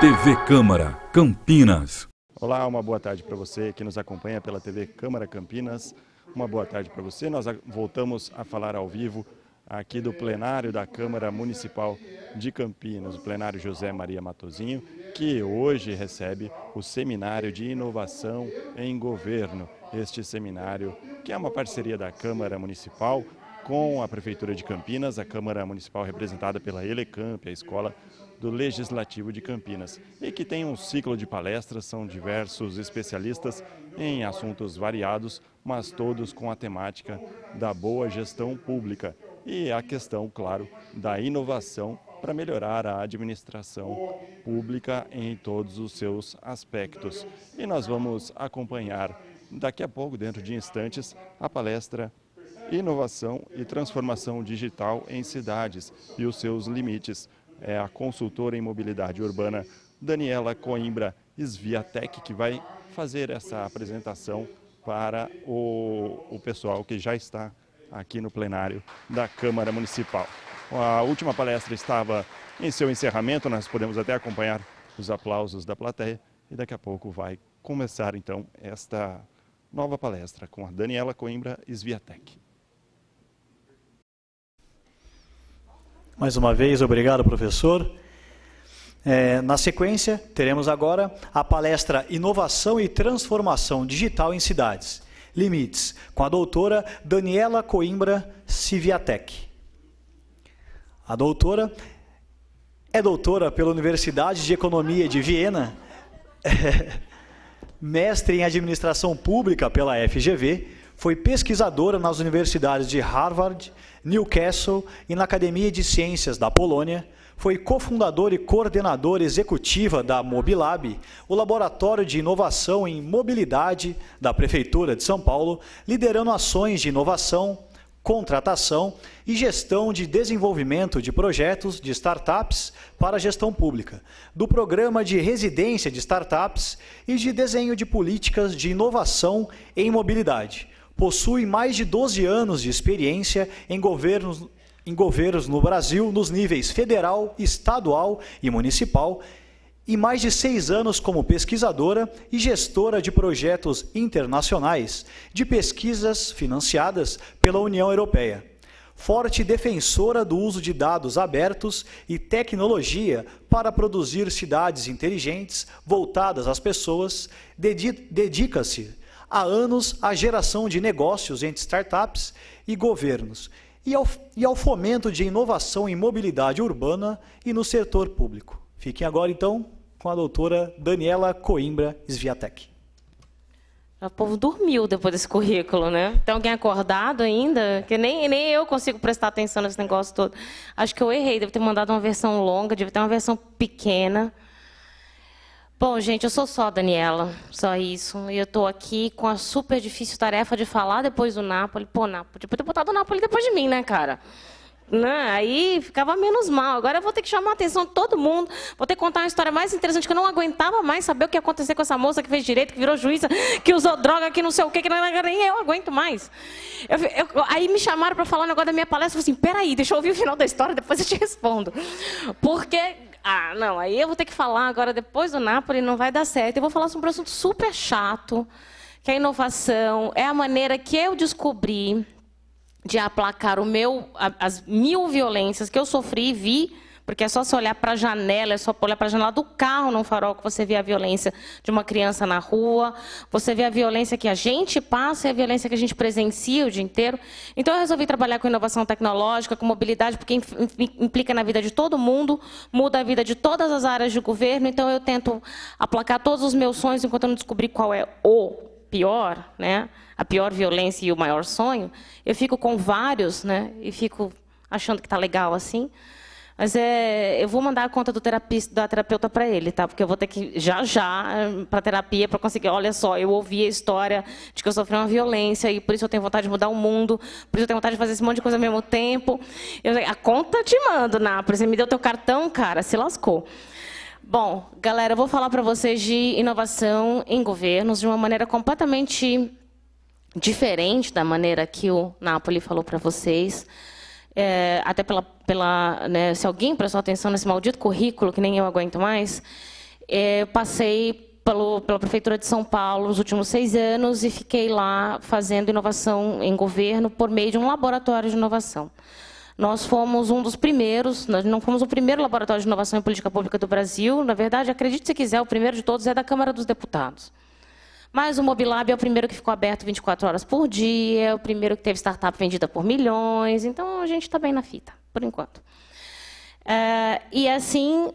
TV Câmara, Campinas. Olá, uma boa tarde para você que nos acompanha pela TV Câmara Campinas. Uma boa tarde para você. Nós voltamos a falar ao vivo aqui do plenário da Câmara Municipal de Campinas, o plenário José Maria Matosinho, que hoje recebe o Seminário de Inovação em Governo. Este seminário, que é uma parceria da Câmara Municipal com a Prefeitura de Campinas, a Câmara Municipal representada pela Elecamp, a Escola do Legislativo de Campinas, e que tem um ciclo de palestras, são diversos especialistas em assuntos variados, mas todos com a temática da boa gestão pública e a questão, claro, da inovação para melhorar a administração pública em todos os seus aspectos. E nós vamos acompanhar daqui a pouco, dentro de instantes, a palestra Inovação e Transformação Digital em Cidades e os seus limites. É a consultora em mobilidade urbana Daniela Coimbra Sviatek que vai fazer essa apresentação para o pessoal que já está aqui no plenário da Câmara Municipal. A última palestra estava em seu encerramento, nós podemos até acompanhar os aplausos da plateia e daqui a pouco vai começar então esta nova palestra com a Daniela Coimbra Sviatek. Mais uma vez, obrigado, professor. Na sequência, teremos agora a palestra Inovação e Transformação Digital em Cidades, Limites, com a doutora Daniela Coimbra Sviatek. A doutora é doutora pela Universidade de Economia de Viena, mestre em Administração Pública pela FGV, foi pesquisadora nas universidades de Harvard, Newcastle e na Academia de Ciências da Polônia, foi cofundadora e coordenadora executiva da Mobilab, o laboratório de inovação em mobilidade da Prefeitura de São Paulo, liderando ações de inovação, contratação e gestão de desenvolvimento de projetos de startups para a gestão pública, do programa de residência de startups e de desenho de políticas de inovação em mobilidade. Possui mais de 12 anos de experiência em governos no Brasil, nos níveis federal, estadual e municipal, e mais de 6 anos como pesquisadora e gestora de projetos internacionais de pesquisas financiadas pela União Europeia. Forte defensora do uso de dados abertos e tecnologia para produzir cidades inteligentes voltadas às pessoas, dedica-se há anos à geração de negócios entre startups e governos e ao fomento de inovação em mobilidade urbana e no setor público. Fiquem agora, então, com a doutora Daniela Coimbra Sviatek. O povo dormiu depois desse currículo, né? Tem alguém acordado ainda? Que nem eu consigo prestar atenção nesse negócio todo. Acho que eu errei, devo ter mandado uma versão longa, deve ter uma versão pequena. Bom, gente, eu sou só a Daniela, só isso. E eu estou aqui com a super difícil tarefa de falar depois do Napoli. Pô, Napoli, podia ter botado o Napoli depois de mim, né, cara? Não, aí ficava menos mal. Agora eu vou ter que chamar a atenção de todo mundo. Vou ter que contar uma história mais interessante, que eu não aguentava mais saber o que ia acontecer com essa moça que fez direito, que virou juíza, que usou droga, que não sei o quê, que nem eu aguento mais. Aí me chamaram para falar um negócio da minha palestra. Eu falei assim, peraí, deixa eu ouvir o final da história, depois eu te respondo. Porque... não, aí eu vou ter que falar agora, depois do Napoli, não vai dar certo. Eu vou falar sobre um assunto super chato, que é a inovação. É a maneira que eu descobri de aplacar as 1000 violências que eu sofri e vi, porque é só você olhar para a janela, é só olhar para a janela do carro no farol que você vê a violência de uma criança na rua, você vê a violência que a gente passa e a violência que a gente presencia o dia inteiro. Então eu resolvi trabalhar com inovação tecnológica, com mobilidade, porque implica na vida de todo mundo, muda a vida de todas as áreas de governo, então eu tento aplacar todos os meus sonhos enquanto eu não descobrir qual é o pior, né? A pior violência e o maior sonho. Eu fico com vários, né? E fico achando que está legal assim. Mas eu vou mandar a conta da terapeuta para ele, tá? Porque eu vou ter que já para terapia para conseguir. Olha só, eu ouvi a história de que eu sofri uma violência e por isso eu tenho vontade de mudar o mundo, por isso eu tenho vontade de fazer esse monte de coisa ao mesmo tempo. A conta te mando, Nápoles. Você me deu teu cartão, cara, se lascou. Bom, galera, eu vou falar para vocês de inovação em governos de uma maneira completamente diferente da maneira que o Napoli falou para vocês. Até né, se alguém prestou atenção nesse maldito currículo, que nem eu aguento mais, Passei pela Prefeitura de São Paulo nos últimos 6 anos e fiquei lá fazendo inovação em governo por meio de um laboratório de inovação. Nós fomos um dos primeiros, nós não fomos o primeiro laboratório de inovação em política pública do Brasil. Na verdade, acredite se quiser, o primeiro de todos é da Câmara dos Deputados. Mas o Mobilab é o primeiro que ficou aberto 24 horas por dia, o primeiro que teve startup vendida por milhões. Então, a gente está bem na fita, por enquanto. E, assim,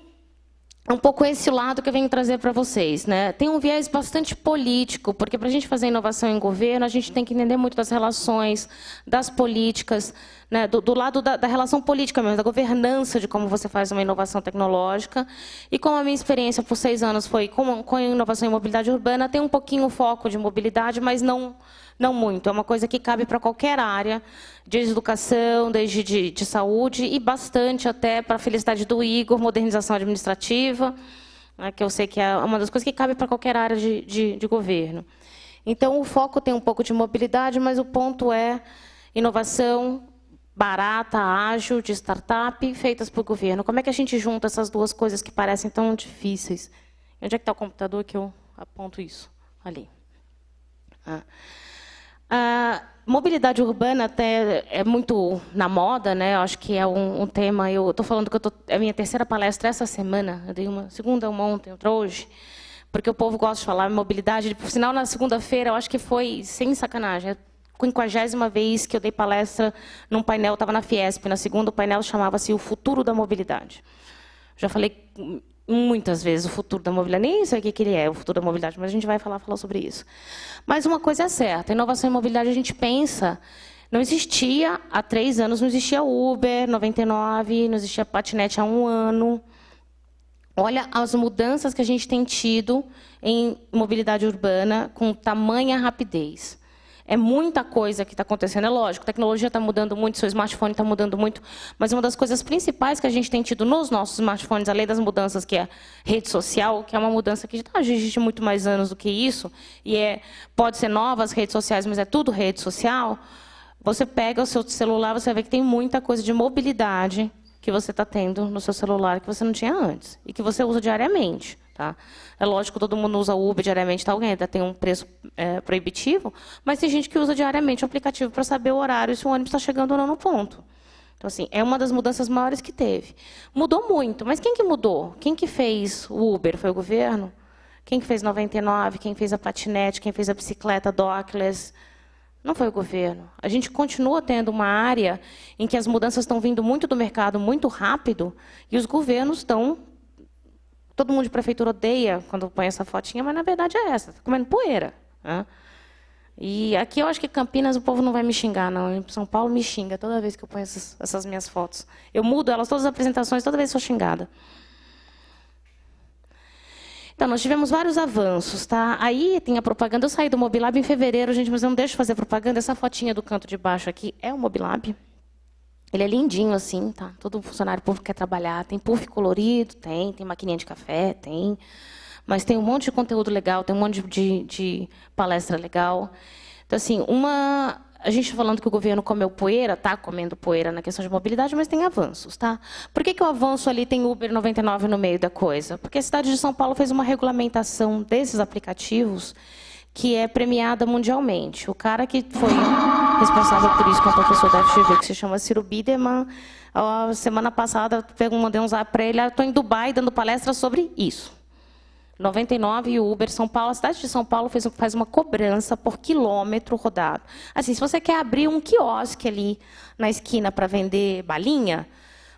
um pouco esse lado que eu venho trazer para vocês, né? Tem um viés bastante político, porque para a gente fazer inovação em governo, a gente tem que entender muito das relações, das políticas, né? do lado da relação política mesmo, da governança de como você faz uma inovação tecnológica. E como a minha experiência por 6 anos foi com inovação em mobilidade urbana, tem um pouquinho o foco de mobilidade, mas não muito. É uma coisa que cabe para qualquer área, desde educação, desde de saúde, e bastante até para a felicidade do Igor, modernização administrativa, né, que eu sei que é uma das coisas que cabe para qualquer área de governo. Então, o foco tem um pouco de mobilidade, mas o ponto é inovação barata, ágil, de startup, feitas por governo. Como é que a gente junta essas duas coisas que parecem tão difíceis? Onde é que está o computador que eu aponto isso? Ali. A mobilidade urbana até é muito na moda, né? Eu acho que é um tema. Eu estou falando que é a minha terceira palestra essa semana. Eu dei uma segunda, uma ontem, outra hoje, porque o povo gosta de falar mobilidade. Por sinal, na segunda-feira, eu acho que foi sem sacanagem. A 50ª vez que eu dei palestra num painel, estava na Fiesp. Na segunda, o painel chamava-se O Futuro da Mobilidade. Já falei muitas vezes o futuro da mobilidade, nem sei o que ele é, o futuro da mobilidade, mas a gente vai falar sobre isso. Mas uma coisa é certa, inovação em mobilidade a gente pensa, não existia há 3 anos, não existia Uber, 99, não existia patinete há 1 ano. Olha as mudanças que a gente tem tido em mobilidade urbana com tamanha rapidez. É muita coisa que está acontecendo, é lógico, a tecnologia está mudando muito, seu smartphone está mudando muito, mas uma das coisas principais que a gente tem tido nos nossos smartphones, além das mudanças que é rede social, que é uma mudança que já existe muito mais anos do que isso, e pode ser novas redes sociais, mas é tudo rede social, você pega o seu celular, você vai ver que tem muita coisa de mobilidade que você está tendo no seu celular que você não tinha antes, e que você usa diariamente. Tá? É lógico que todo mundo usa o Uber diariamente, tá? Alguém ainda tem um preço proibitivo, mas tem gente que usa diariamente o aplicativo para saber o horário, se o ônibus está chegando ou não no ponto. Então, assim, é uma das mudanças maiores que teve. Mudou muito, mas quem que mudou? Quem que fez o Uber? Foi o governo? Quem que fez 99? Quem fez a patinete? Quem fez a bicicleta dockless? Não foi o governo. A gente continua tendo uma área em que as mudanças estão vindo muito do mercado, muito rápido, e os governos estão... Todo mundo de prefeitura odeia quando põe essa fotinha, mas, na verdade, é essa. Está comendo poeira. Né? E aqui eu acho que Campinas o povo não vai me xingar, não. Em São Paulo me xinga toda vez que eu ponho essas minhas fotos. Eu mudo elas, todas as apresentações, toda vez sou xingada. Então, nós tivemos vários avanços. Tá? Aí tem a propaganda. Eu saí do Mobilab em fevereiro, gente, mas eu não deixo de fazer propaganda. Essa fotinha do canto de baixo aqui é o Mobilab. Ele é lindinho, assim, tá? Todo funcionário público quer trabalhar. Tem puff colorido, tem maquininha de café, tem. Mas tem um monte de conteúdo legal, tem um monte de palestra legal. Então, assim, a gente está falando que o governo comeu poeira, está comendo poeira na questão de mobilidade, mas tem avanços, tá? Por que o avanço ali tem Uber 99 no meio da coisa? Porque a cidade de São Paulo fez uma regulamentação desses aplicativos que é premiada mundialmente. O cara que foi responsável por isso, que é um professor da FGV, que se chama Ciro Biderman, a semana passada, mandei um zap para ele, estou em Dubai dando palestra sobre isso. 99 e o Uber São Paulo, a cidade de São Paulo faz uma cobrança por quilômetro rodado. Assim, se você quer abrir um quiosque ali na esquina para vender balinha,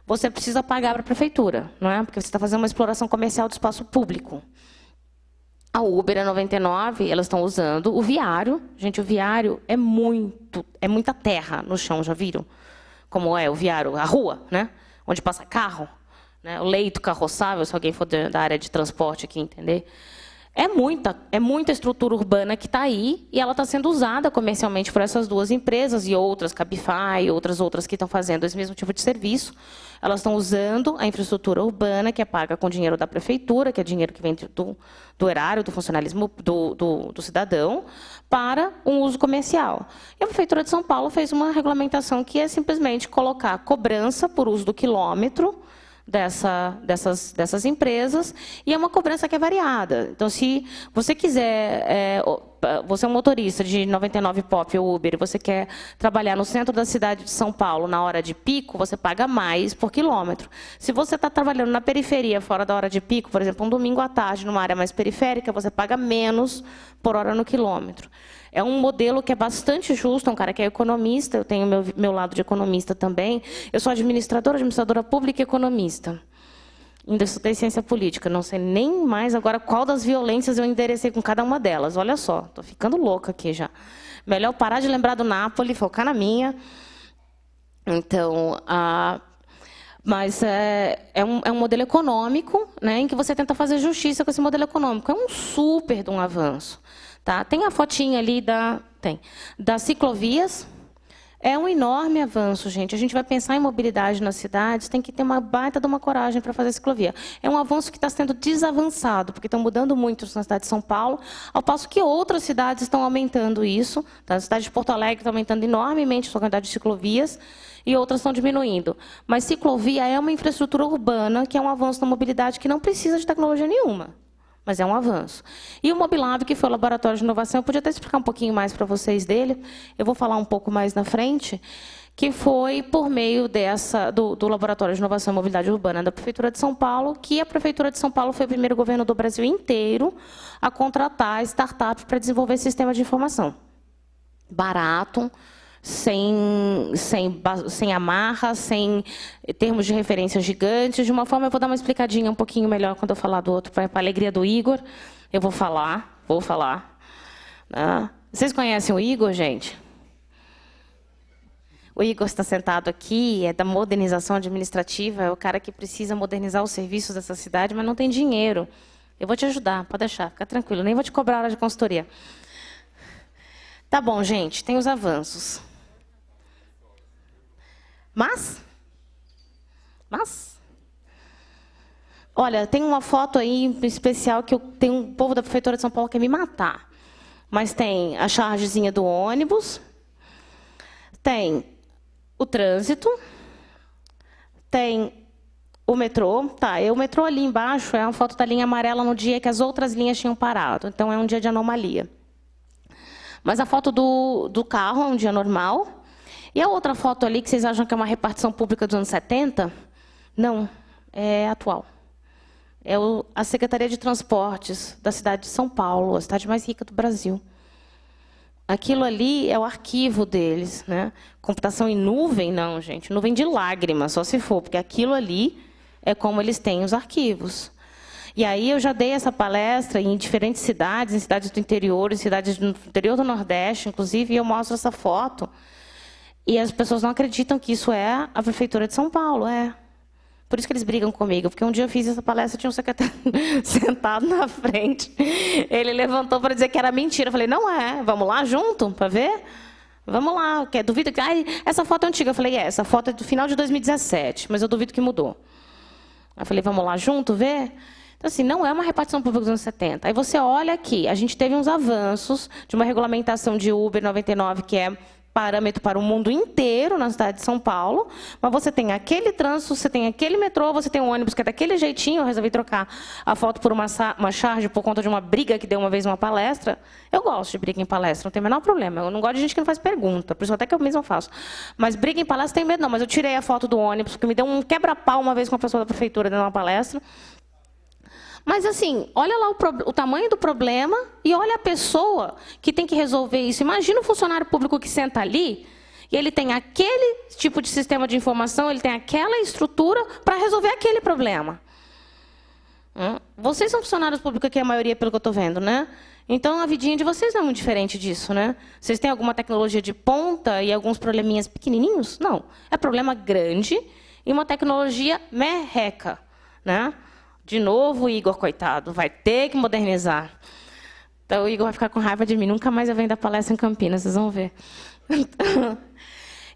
você precisa pagar para a prefeitura, não é? Porque você está fazendo uma exploração comercial do espaço público. A Uber é 99, elas estão usando o viário. Gente, o viário é muita terra no chão, já viram? Como é o viário, a rua, né? Onde passa carro, né? O leito carroçável, se alguém for da área de transporte aqui entender. É muita estrutura urbana que está aí e ela está sendo usada comercialmente por essas duas empresas e outras, Cabify, outras que estão fazendo esse mesmo tipo de serviço. Elas estão usando a infraestrutura urbana, que é paga com dinheiro da prefeitura, que é dinheiro que vem do erário, do funcionalismo do cidadão, para um uso comercial. E a Prefeitura de São Paulo fez uma regulamentação que é simplesmente colocar cobrança por uso do quilômetro dessas empresas, e é uma cobrança que é variada. Então, se você quiser, você é um motorista de 99 Pop ou Uber, e você quer trabalhar no centro da cidade de São Paulo na hora de pico, você paga mais por quilômetro. Se você está trabalhando na periferia, fora da hora de pico, por exemplo, um domingo à tarde, numa área mais periférica, você paga menos por hora no quilômetro. É um modelo que é bastante justo, é um cara que é economista, eu tenho meu lado de economista também. Eu sou administradora pública e economista. Ainda estudei ciência política, não sei nem mais agora qual das violências eu enderecei com cada uma delas. Olha só, estou ficando louca aqui já. Melhor parar de lembrar do Napoli, focar na minha. Então, mas é um modelo econômico, né, em que você tenta fazer justiça com esse modelo econômico. É um super de um avanço. Tá? Tem a fotinha ali das ciclovias. É um enorme avanço, gente. A gente vai pensar em mobilidade nas cidades, tem que ter uma baita de uma coragem para fazer ciclovia. É um avanço que está sendo desavançado, porque estão mudando muito na cidade de São Paulo, ao passo que outras cidades estão aumentando isso. Tá? A cidade de Porto Alegre está aumentando enormemente a sua quantidade de ciclovias, e outras estão diminuindo. Mas ciclovia é uma infraestrutura urbana, que é um avanço na mobilidade que não precisa de tecnologia nenhuma. Mas é um avanço. E o Mobilab, que foi o laboratório de inovação, eu podia até explicar um pouquinho mais para vocês dele, eu vou falar um pouco mais na frente, que foi por meio do Laboratório de Inovação e Mobilidade Urbana da Prefeitura de São Paulo, que a Prefeitura de São Paulo foi o primeiro governo do Brasil inteiro a contratar startups para desenvolver sistema de informação. Barato, sem amarra, sem termos de referência gigantes. De uma forma, eu vou dar uma explicadinha um pouquinho melhor quando eu falar do outro, para a alegria do Igor. Eu vou falar. Né? Vocês conhecem o Igor, gente? O Igor está sentado aqui, é da modernização administrativa, é o cara que precisa modernizar os serviços dessa cidade, mas não tem dinheiro. Eu vou te ajudar, pode deixar, fica tranquilo, nem vou te cobrar a hora de consultoria. Tá bom, gente, tem os avanços. Mas, olha, tem uma foto aí especial que tem um povo da Prefeitura de São Paulo que quer me matar. Mas tem a chargezinha do ônibus, tem o trânsito, tem o metrô. Tá, o metrô ali embaixo é uma foto da linha amarela no dia que as outras linhas tinham parado. Então, é um dia de anomalia. Mas a foto do carro é um dia normal. E a outra foto ali, que vocês acham que é uma repartição pública dos anos 70? Não, é atual. É a Secretaria de Transportes da cidade de São Paulo, a cidade mais rica do Brasil. Aquilo ali é o arquivo deles, né? Computação em nuvem, não, gente. Nuvem de lágrimas, só se for, porque aquilo ali é como eles têm os arquivos. E aí eu já dei essa palestra em diferentes cidades, em cidades do interior, em cidades do interior do Nordeste, inclusive, e eu mostro essa foto. E as pessoas não acreditam que isso é a Prefeitura de São Paulo, é. Por isso que eles brigam comigo, porque um dia eu fiz essa palestra, tinha um secretário sentado na frente. Ele levantou para dizer que era mentira. Eu falei, não é, vamos lá junto para ver? Vamos lá, duvido que... essa foto é antiga. Eu falei, essa foto é do final de 2017, mas eu duvido que mudou. Eu falei, vamos lá junto ver? Então, assim, não é uma repartição pública dos anos 70. Aí você olha aqui, a gente teve uns avanços de uma regulamentação de Uber 99, que é parâmetro para o mundo inteiro na cidade de São Paulo, mas você tem aquele trânsito, você tem aquele metrô, você tem um ônibus que é daquele jeitinho. Eu resolvi trocar a foto por uma charge por conta de uma briga que deu uma vez uma palestra. Eu gosto de briga em palestra, não tem o menor problema. Eu não gosto de gente que não faz pergunta, por isso até que eu mesmo faço. Mas briga em palestra tem medo não, mas eu tirei a foto do ônibus, porque me deu um quebra-pau uma vez com uma pessoa da prefeitura dando uma palestra. Mas, assim, olha lá o tamanho do problema e olha a pessoa que tem que resolver isso. Imagina um funcionário público que senta ali e ele tem aquele tipo de sistema de informação, ele tem aquela estrutura para resolver aquele problema. Vocês são funcionários públicos aqui, a maioria, pelo que eu estou vendo, né? Então, a vidinha de vocês não é muito diferente disso, né? Vocês têm alguma tecnologia de ponta e alguns probleminhas pequenininhos? Não. É problema grande e uma tecnologia merreca, né? De novo, o Igor, coitado, vai ter que modernizar. Então, o Igor vai ficar com raiva de mim. Nunca mais eu venho dar palestra em Campinas, vocês vão ver. Então,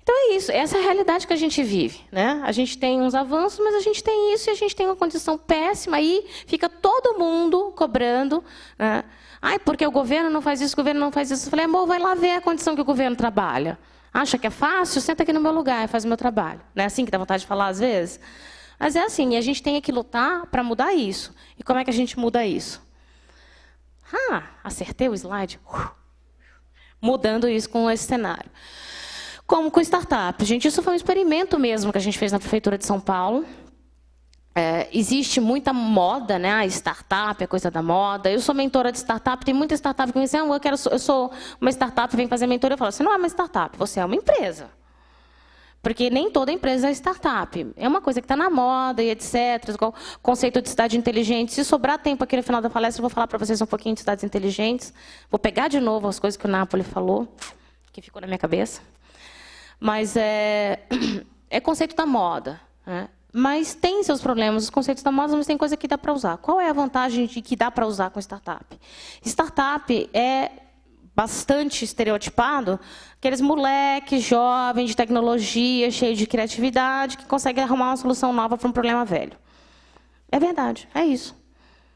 é isso. Essa é a realidade que a gente vive, né? A gente tem uns avanços, mas a gente tem isso e a gente tem uma condição péssima. Aí fica todo mundo cobrando, né? Ai, porque o governo não faz isso, o governo não faz isso. Eu falei, amor, vai lá ver a condição que o governo trabalha. Acha que é fácil? Senta aqui no meu lugar e faz o meu trabalho. Não é assim que dá vontade de falar às vezes? Mas é assim, e a gente tem que lutar para mudar isso. E como é que a gente muda isso? Acertei o slide. Mudando isso com esse cenário. Como com startup. Gente, isso foi um experimento mesmo que a gente fez na Prefeitura de São Paulo. Existe muita moda, né? A startup é coisa da moda. Eu sou mentora de startup, tem muita startup que me dizem, eu sou uma startup, vem fazer mentoria. Eu falo, você não é uma startup, você é uma empresa. Porque nem toda empresa é startup. É uma coisa que está na moda e etc. O conceito de cidade inteligente. Se sobrar tempo aqui no final da palestra, eu vou falar para vocês um pouquinho de cidades inteligentes. Vou pegar de novo as coisas que o Napoli falou, que ficou na minha cabeça. Mas é conceito da moda, né? Mas tem seus problemas, os conceitos da moda, mas tem coisa que dá para usar. Qual é a vantagem de que dá para usar com startup? Startup é bastante estereotipado, aqueles moleques jovens de tecnologia, cheios de criatividade, que conseguem arrumar uma solução nova para um problema velho. É verdade, é isso.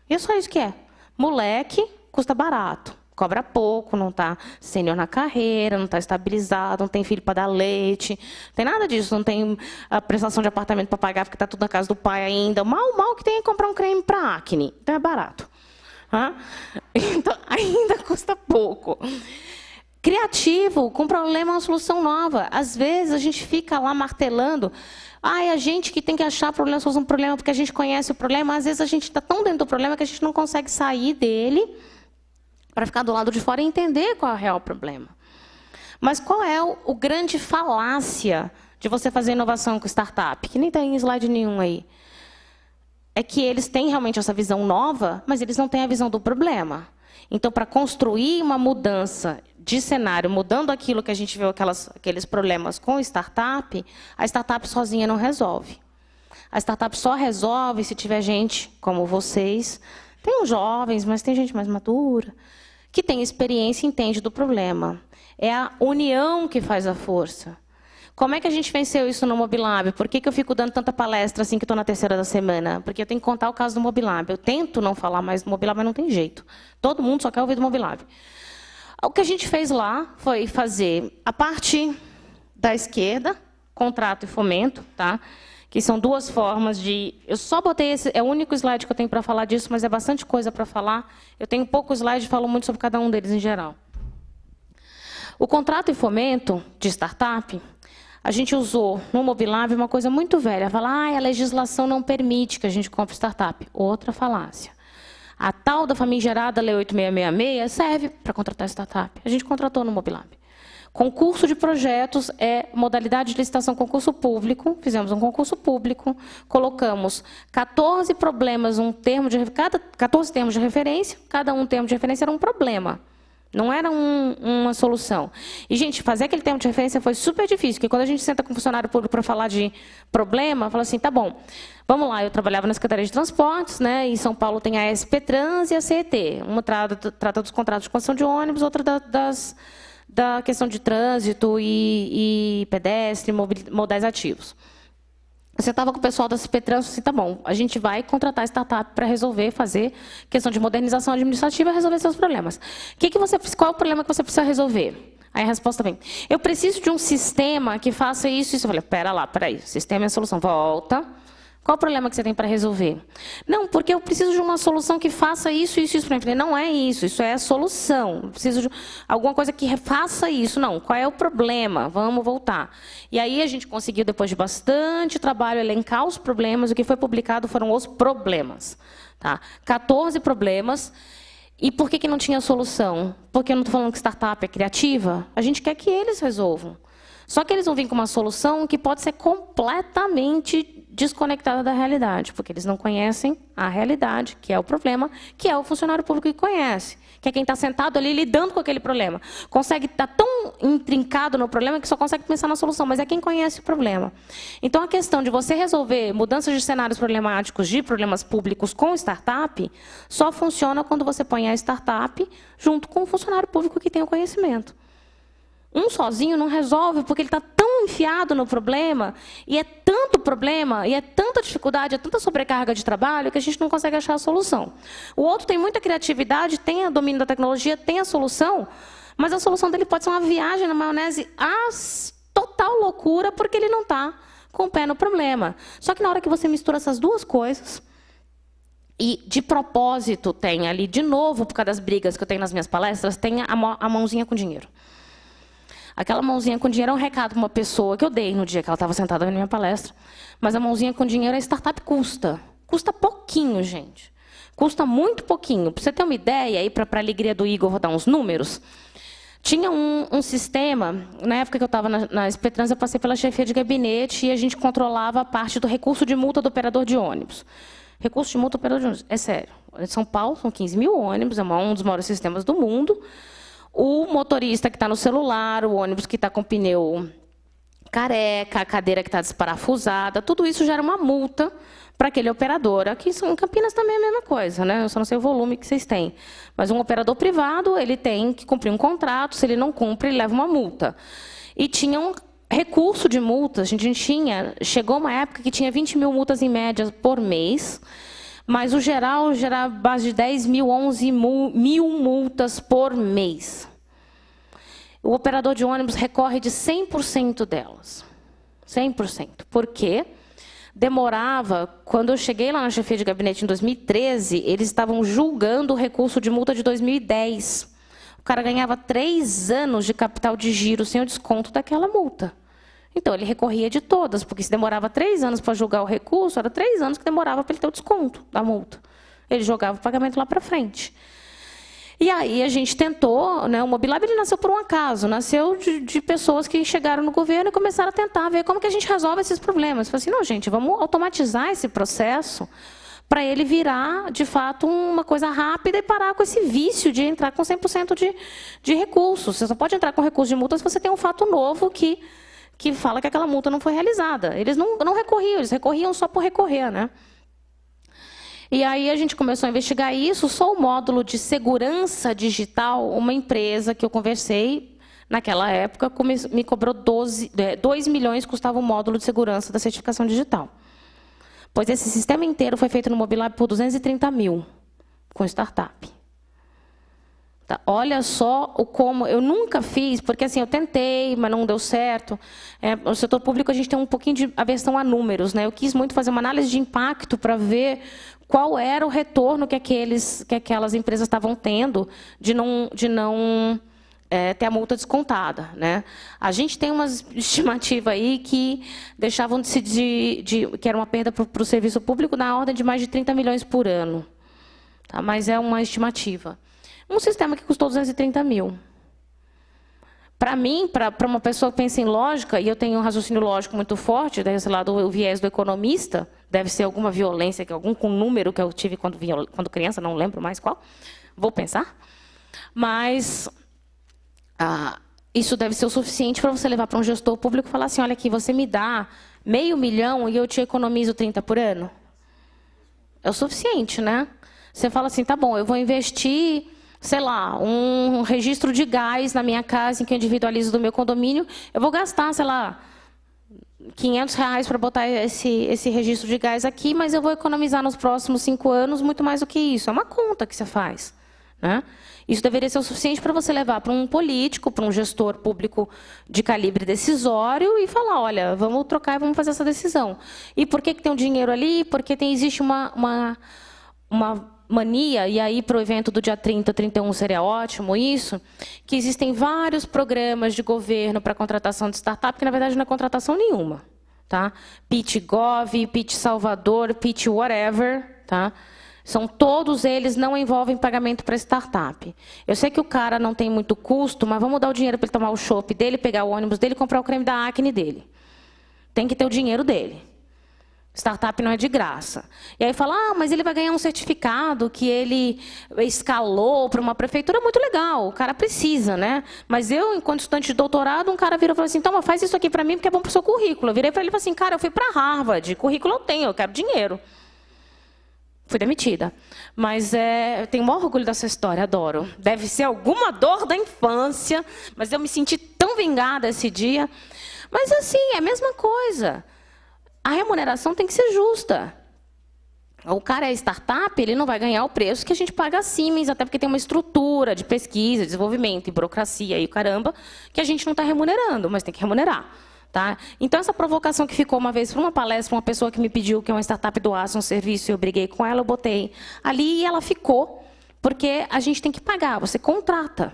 E é só isso que é. Moleque custa barato. Cobra pouco, não está sênior na carreira, não está estabilizado, não tem filho para dar leite, não tem nada disso, não tem a prestação de apartamento para pagar, porque está tudo na casa do pai ainda. Mal que tem que comprar um creme para acne, então é barato. Então, ainda custa pouco. Criativo, com problema, uma solução nova. Às vezes a gente fica lá martelando, é a gente que tem que achar problema, solução do problema, porque a gente conhece o problema, às vezes a gente está tão dentro do problema que a gente não consegue sair dele para ficar do lado de fora e entender qual é o real problema. Mas qual é o grande falácia de você fazer inovação com startup? Que nem tem slide nenhum aí. É que eles têm realmente essa visão nova, mas eles não têm a visão do problema. Então, para construir uma mudança de cenário, mudando aquilo que a gente viu, aqueles problemas com startup, a startup sozinha não resolve. A startup só resolve se tiver gente como vocês. Tem uns jovens, mas tem gente mais madura, que tem experiência e entende do problema. É a união que faz a força. Como é que a gente venceu isso no Mobilab? Por que eu fico dando tanta palestra assim que estou na terceira da semana? Porque eu tenho que contar o caso do Mobilab. Eu tento não falar mais do Mobilab, mas não tem jeito. Todo mundo só quer ouvir do Mobilab. O que a gente fez lá foi fazer a parte da esquerda, contrato e fomento, tá? Que são duas formas de... Eu só botei esse... É o único slide que eu tenho para falar disso, mas é bastante coisa para falar. Eu tenho pouco slide e falo muito sobre cada um deles em geral. O contrato e fomento de startup, a gente usou no Mobilab uma coisa muito velha. Falar, a legislação não permite que a gente compre startup. Outra falácia. A tal da famigerada Lei 8666 serve para contratar startup. A gente contratou no Mobilab. Concurso de projetos é modalidade de licitação concurso público. Fizemos um concurso público, colocamos 14 problemas, 14 termos de referência, cada um termo de referência era um problema. Não era uma solução. E, gente, fazer aquele termo de referência foi super difícil, porque quando a gente senta com um funcionário público para falar de problema, fala assim, tá bom, vamos lá, eu trabalhava na Secretaria de Transportes, né, em São Paulo tem a SP Trans e a CET. Uma trata dos contratos de concessão de ônibus, outra da questão de trânsito e pedestre, modais ativos. Você estava com o pessoal da CP Trans, assim, tá bom, a gente vai contratar startup para resolver, fazer questão de modernização administrativa e resolver seus problemas. Qual é o problema que você precisa resolver? Aí a resposta vem, eu preciso de um sistema que faça isso e isso. Eu falei, peraí, sistema é a solução, volta. Qual o problema que você tem para resolver? Não, porque eu preciso de uma solução que faça isso, isso, isso. Eu falei, não é isso, isso é a solução. Eu preciso de alguma coisa que faça isso. Não, qual é o problema? Vamos voltar. E aí a gente conseguiu, depois de bastante trabalho, elencar os problemas. O que foi publicado foram os problemas. Tá? 14 problemas. E por que não tinha solução? Porque eu não estou falando que startup é criativa. A gente quer que eles resolvam. Só que eles vão vir com uma solução que pode ser completamente desconectada da realidade, porque eles não conhecem a realidade, que é o problema, que é o funcionário público que conhece, que é quem está sentado ali lidando com aquele problema. Consegue estar tão intrincado no problema que só consegue pensar na solução, mas é quem conhece o problema. Então, a questão de você resolver mudanças de cenários problemáticos de problemas públicos com startup só funciona quando você põe a startup junto com o funcionário público que tem o conhecimento. Um sozinho não resolve, porque ele está tão enfiado no problema, e é tanto problema, e é tanta dificuldade, é tanta sobrecarga de trabalho, que a gente não consegue achar a solução. O outro tem muita criatividade, tem o domínio da tecnologia, tem a solução, mas a solução dele pode ser uma viagem na maionese, total loucura, porque ele não está com o pé no problema. Só que na hora que você mistura essas duas coisas, e de propósito tem ali, de novo, por causa das brigas que eu tenho nas minhas palestras, tem a mãozinha com dinheiro. Aquela mãozinha com dinheiro é um recado para uma pessoa que eu dei no dia que ela estava sentada na minha palestra. Mas a mãozinha com dinheiro, a startup custa. Custa pouquinho, gente. Custa muito pouquinho. Para você ter uma ideia, aí para a alegria do Igor, vou dar uns números. Tinha um sistema, na época que eu estava na SP-Trans, eu passei pela chefia de gabinete e a gente controlava a parte do recurso de multa do operador de ônibus. Recurso de multa do operador de ônibus, é sério. Em São Paulo, são 15 mil ônibus, é um dos maiores sistemas do mundo. O motorista que está no celular, o ônibus que está com pneu careca, a cadeira que está desparafusada, tudo isso gera uma multa para aquele operador. Aqui em Campinas também é a mesma coisa, né? Eu só não sei o volume que vocês têm. Mas um operador privado, ele tem que cumprir um contrato, se ele não cumpre, ele leva uma multa. E tinha um recurso de multas, a gente tinha, chegou uma época que tinha 20 mil multas em média por mês, mas o geral gera base de 10 mil, 11 mil multas por mês. O operador de ônibus recorre de 100% delas. 100%. Por quê? Demorava, quando eu cheguei lá na chefia de gabinete em 2013, eles estavam julgando o recurso de multa de 2010. O cara ganhava 3 anos de capital de giro sem o desconto daquela multa. Então, ele recorria de todas, porque se demorava 3 anos para julgar o recurso, era 3 anos que demorava para ele ter o desconto da multa. Ele jogava o pagamento lá para frente. E aí a gente tentou, né, o Mobilab ele nasceu por um acaso, nasceu de pessoas que chegaram no governo e começaram a tentar ver como que a gente resolve esses problemas. Falei assim, não, gente, vamos automatizar esse processo para ele virar, de fato, uma coisa rápida e parar com esse vício de entrar com 100% de recursos. Você só pode entrar com recurso de multa se você tem um fato novo que fala que aquela multa não foi realizada. Eles não recorriam, eles recorriam só por recorrer, né? E aí a gente começou a investigar isso, só o módulo de segurança digital, uma empresa que eu conversei, naquela época, me cobrou 2 milhões, custava o módulo de segurança da certificação digital. Pois esse sistema inteiro foi feito no Mobilab por 230 mil, com startup. Tá, olha só como eu nunca fiz, porque assim, eu tentei, mas não deu certo. No setor público a gente tem um pouquinho de aversão a números, né? Eu quis muito fazer uma análise de impacto para ver qual era o retorno que aquelas empresas estavam tendo de não ter a multa descontada, né? A gente tem uma estimativa aí que deixavam que era uma perda para o serviço público na ordem de mais de 30 milhões por ano. Tá? Mas é uma estimativa. Um sistema que custou 230 mil. Para mim, para uma pessoa que pensa em lógica, e eu tenho um raciocínio lógico muito forte, desse lado o viés do economista, deve ser alguma violência, algum número que eu tive quando criança, não lembro mais qual, vou pensar. Mas isso deve ser o suficiente para você levar para um gestor público e falar assim, olha aqui, você me dá R$500 mil e eu te economizo 30 por ano? É o suficiente, né? Você fala assim, tá bom, eu vou investir, sei lá, um registro de gás na minha casa, em que eu individualizo do meu condomínio, eu vou gastar, sei lá, R$500 para botar esse registro de gás aqui, mas eu vou economizar nos próximos 5 anos muito mais do que isso. É uma conta que você faz, né? Isso deveria ser o suficiente para você levar para um político, para um gestor público de calibre decisório e falar, olha, vamos trocar e vamos fazer essa decisão. E por que tem um dinheiro ali? Porque existe uma mania, e aí para o evento do dia 30, 31 seria ótimo isso, que existem vários programas de governo para contratação de startup, que na verdade não é contratação nenhuma. Tá? Pitch Gov, Pitch Salvador, Pitch whatever, tá? Todos eles não envolvem pagamento para startup. Eu sei que o cara não tem muito custo, mas vamos dar o dinheiro para ele tomar o chopp dele, pegar o ônibus dele e comprar o creme da acne dele. Tem que ter o dinheiro dele. Startup não é de graça. E aí fala, mas ele vai ganhar um certificado que ele escalou para uma prefeitura, muito legal, o cara precisa, né? Mas eu, enquanto estudante de doutorado, um cara virou e falou assim, então, faz isso aqui para mim porque é bom para o seu currículo. Eu virei para ele e falei assim, cara, eu fui para Harvard, currículo eu tenho, eu quero dinheiro. Fui demitida. Mas eu tenho o maior orgulho dessa história, adoro. Deve ser alguma dor da infância, mas eu me senti tão vingada esse dia. Mas assim, é a mesma coisa. A remuneração tem que ser justa. O cara é startup, ele não vai ganhar o preço que a gente paga a Siemens, até porque tem uma estrutura de pesquisa, desenvolvimento e burocracia e o caramba, que a gente não está remunerando, mas tem que remunerar. Tá? Então, essa provocação que ficou uma vez para uma palestra, uma pessoa que me pediu que uma startup doasse um serviço e eu briguei com ela, eu botei ali e ela ficou, porque a gente tem que pagar, você contrata.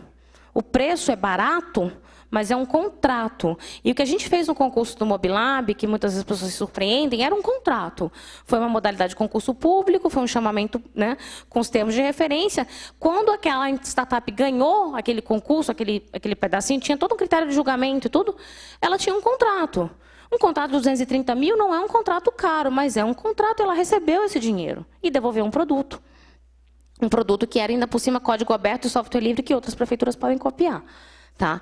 O preço é barato, mas é um contrato. E o que a gente fez no concurso do Mobilab, que muitas vezes as pessoas se surpreendem, era um contrato. Foi uma modalidade de concurso público, foi um chamamento, né, com os termos de referência. Quando aquela startup ganhou aquele concurso, aquele pedacinho, tinha todo um critério de julgamento e tudo, ela tinha um contrato. Um contrato de 230 mil não é um contrato caro, mas é um contrato, ela recebeu esse dinheiro e devolveu um produto. Um produto que era, ainda por cima, código aberto e software livre que outras prefeituras podem copiar. Tá?